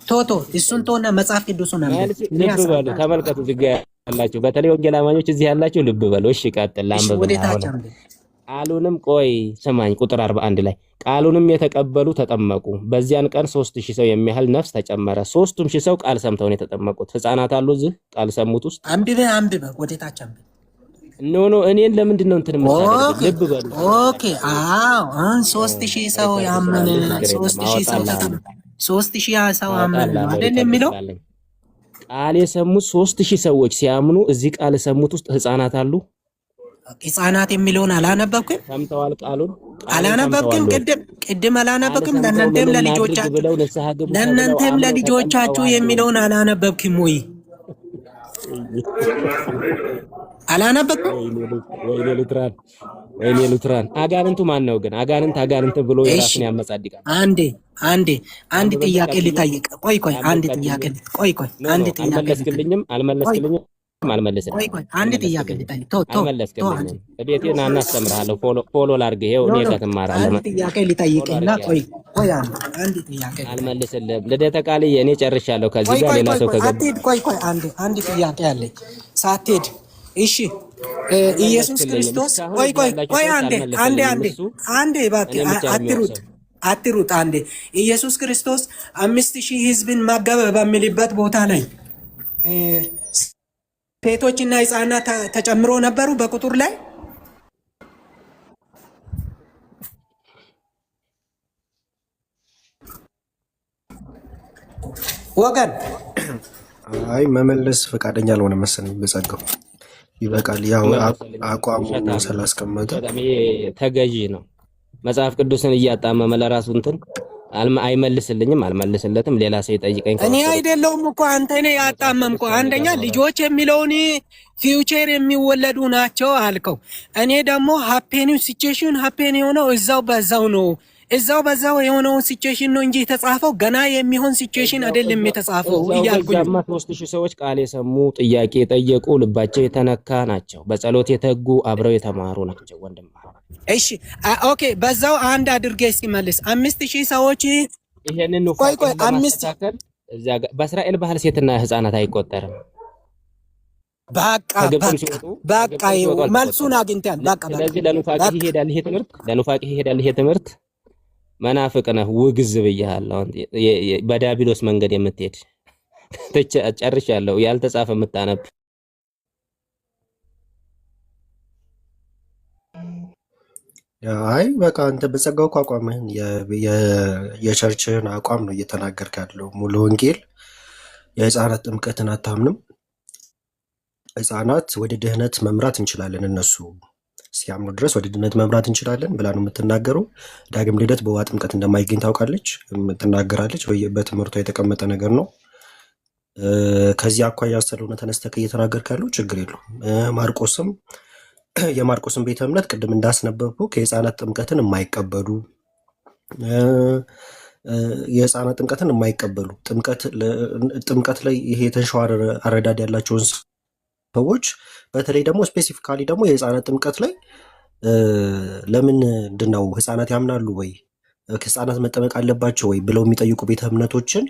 ቶቶ እሱን ተወና መጽሐፍ ቅዱሱን አንብብ። ልብ በሉ ተመልከቱ። እዚህ ጋር ያላችሁ በተለይ ወንጌል አማኞች እዚህ ያላችሁ ልብ በሉ። እሺ ቀጥል አንብብ። ቃሉንም ቆይ ስማኝ፣ ቁጥር 41 ላይ ቃሉንም የተቀበሉ ተጠመቁ። በዚያን ቀን 3000 ሰው የሚያህል ነፍስ ተጨመረ። 3000 ሰው ቃል ሰምተው ነው የተጠመቁት። ህፃናት አሉ እዚህ ቃል ሰሙት ውስጥ። አንብብ ወደ ታች አንብብ። ኖ እኔን ለምንድን ነው እንትን የምታደርጉት? ልብ በሉ። ኦኬ አሁን 3000 ሰው ያመነ 3000 ሰው ተጠመቀ። 3000 ሰው አመነ አይደል የሚለው? ቃል የሰሙት 3000 ሰዎች ሲያምኑ እዚህ ቃል የሰሙት ውስጥ ህፃናት አሉ። ህፃናት የሚለውን አላነበብክም? ሰምተዋል ቃሉን አላነበብክም? ቅድም አላነበብክም? ለእናንተም ለልጆቻችሁ የሚለውን አላነበብክም ወይ? አላነበብክም? ወይኔ ሉትራን አጋንንቱ ማን ነው ግን? አጋንንት ብሎ የራሱን ያመጻድቃል። አንድ ጥያቄ ልጠይቅ። ቆይ አንድ ጥያቄ አንድ ጥያቄ አልመለስክልኝም። አልመለስም። አንድ ጥያቄ ልጠይቅ። አልመለስክልኝም። ቤቴን አናስተምርሃለሁ። ፎሎ ላድርግ። ይኸው እኔ ጋር ትማራለህ። አንድ ጥያቄ ልጠይቅና አንድ ጥያቄ አልመልስልህም። ልደተ ቃልዬ እኔ ጨርሻለሁ። ከዚህ ጋር ሌላ ሰው ከገባ አትሄድ። አንድ ጥያቄ አለኝ ሳትሄድ። እሺ ኢየሱስ ክርስቶስ አንዴ እባክህ አትሩጥ። አንዴ ኢየሱስ ክርስቶስ 5000 ህዝብን መገበ በሚልበት ቦታ ላይ ሴቶችና ህፃናት ተጨምሮ ነበሩ በቁጥር ላይ? ወገን አይ መመለስ ፈቃደኛ አልሆነ መሰለኝ። በጸጋው ይበቃል። ያው አቋሙ ስላስቀመጠ ተገዢ ነው። መጽሐፍ ቅዱስን እያጣመመ ለራሱ እንትን አይመልስልኝም፣ አልመልስለትም። ሌላ ሰው ይጠይቀኝ። እኔ አይደለሁም እኮ አንተ ነህ ያጣመምከው። አንደኛ ልጆች የሚለውን ፊውቸር የሚወለዱ ናቸው አልከው። እኔ ደግሞ ሃፔን ሲቹዌሽን ሃፔን የሆነው እዛው በዛው የሆነው ሲቹዌሽን ነው እንጂ የተጻፈው ገና የሚሆን ሲቹዌሽን አይደለም የተጻፈው እያልኩኝ። 3000 ሰዎች ቃል የሰሙ ጥያቄ የጠየቁ ልባቸው የተነካ ናቸው። በጸሎት የተጉ አብረው የተማሩ ናቸው። ወንድም እሺ ኦኬ፣ በዛው አንድ አድርጌ እስኪመልስ 5000 ሰዎች ይሄንን ነው ለማስተካከል እዚያ በእስራኤል ባህል ሴትና ህፃናት አይቆጠርም። በቃ መልሱን አግኝተን በቃ ስለዚህ ለኑፋቂ ይሄዳል ይሄ ትምህርት። መናፍቅ ነህ፣ ውግዝ ብያለሁ። በዳቢሎስ መንገድ የምትሄድ ጨርሻለሁ። ያልተጻፈ የምታነብ አይ በቃ አንተ በጸጋው እኮ አቋምህን የቸርችህን አቋም ነው እየተናገርክ ያለው። ሙሉ ወንጌል የህፃናት ጥምቀትን አታምንም። ህፃናት ወደ ድህነት መምራት እንችላለን፣ እነሱ ሲያምኑ ድረስ ወደ ድህነት መምራት እንችላለን ብላ ነው የምትናገረው። ዳግም ልደት በውሃ ጥምቀት እንደማይገኝ ታውቃለች፣ ትናገራለች። በትምህርቷ የተቀመጠ ነገር ነው። ከዚህ አኳያ ስለሆነ ተነስተህ እየተናገርክ ያለው ችግር የለውም። ማርቆስም የማርቆስን ቤተ እምነት ቅድም እንዳስነበብኩ ከህፃናት ጥምቀትን የማይቀበሉ የህፃናት ጥምቀትን የማይቀበሉ ጥምቀት ላይ ይሄ የተንሸዋረረ አረዳድ ያላቸውን ሰዎች በተለይ ደግሞ ስፔሲፊካሊ ደግሞ የህፃናት ጥምቀት ላይ ለምን እንድነው ህፃናት ያምናሉ ወይ ህፃናት መጠመቅ አለባቸው ወይ ብለው የሚጠይቁ ቤተ እምነቶችን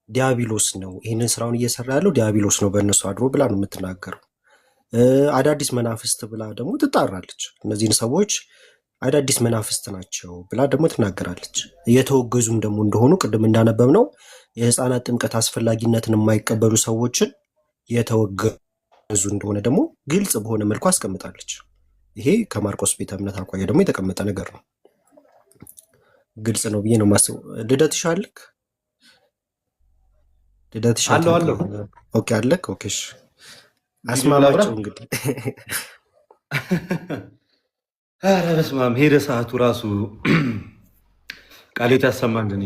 ዲያብሎስ ነው ይህንን ስራውን እየሰራ ያለው ዲያብሎስ ነው በእነሱ አድሮ ብላ ነው የምትናገረው። አዳዲስ መናፍስት ብላ ደግሞ ትጣራለች። እነዚህን ሰዎች አዳዲስ መናፍስት ናቸው ብላ ደግሞ ትናገራለች። እየተወገዙም ደግሞ እንደሆኑ ቅድም እንዳነበብ ነው የህፃናት ጥምቀት አስፈላጊነትን የማይቀበሉ ሰዎችን የተወገዙ እንደሆነ ደግሞ ግልጽ በሆነ መልኩ አስቀምጣለች። ይሄ ከማርቆስ ቤተ እምነት አኳያ ደግሞ የተቀመጠ ነገር ነው። ግልጽ ነው ብዬ ነው የማስበው። ልደት ይሻልክ ልደት ይሻልክ ኦኬ አለክ ኦኬ አስማማቸው እንግዲህ ኧረ በስመ አብ ሄደ ሰዓቱ ራሱ ቃሌት ያሰማልን።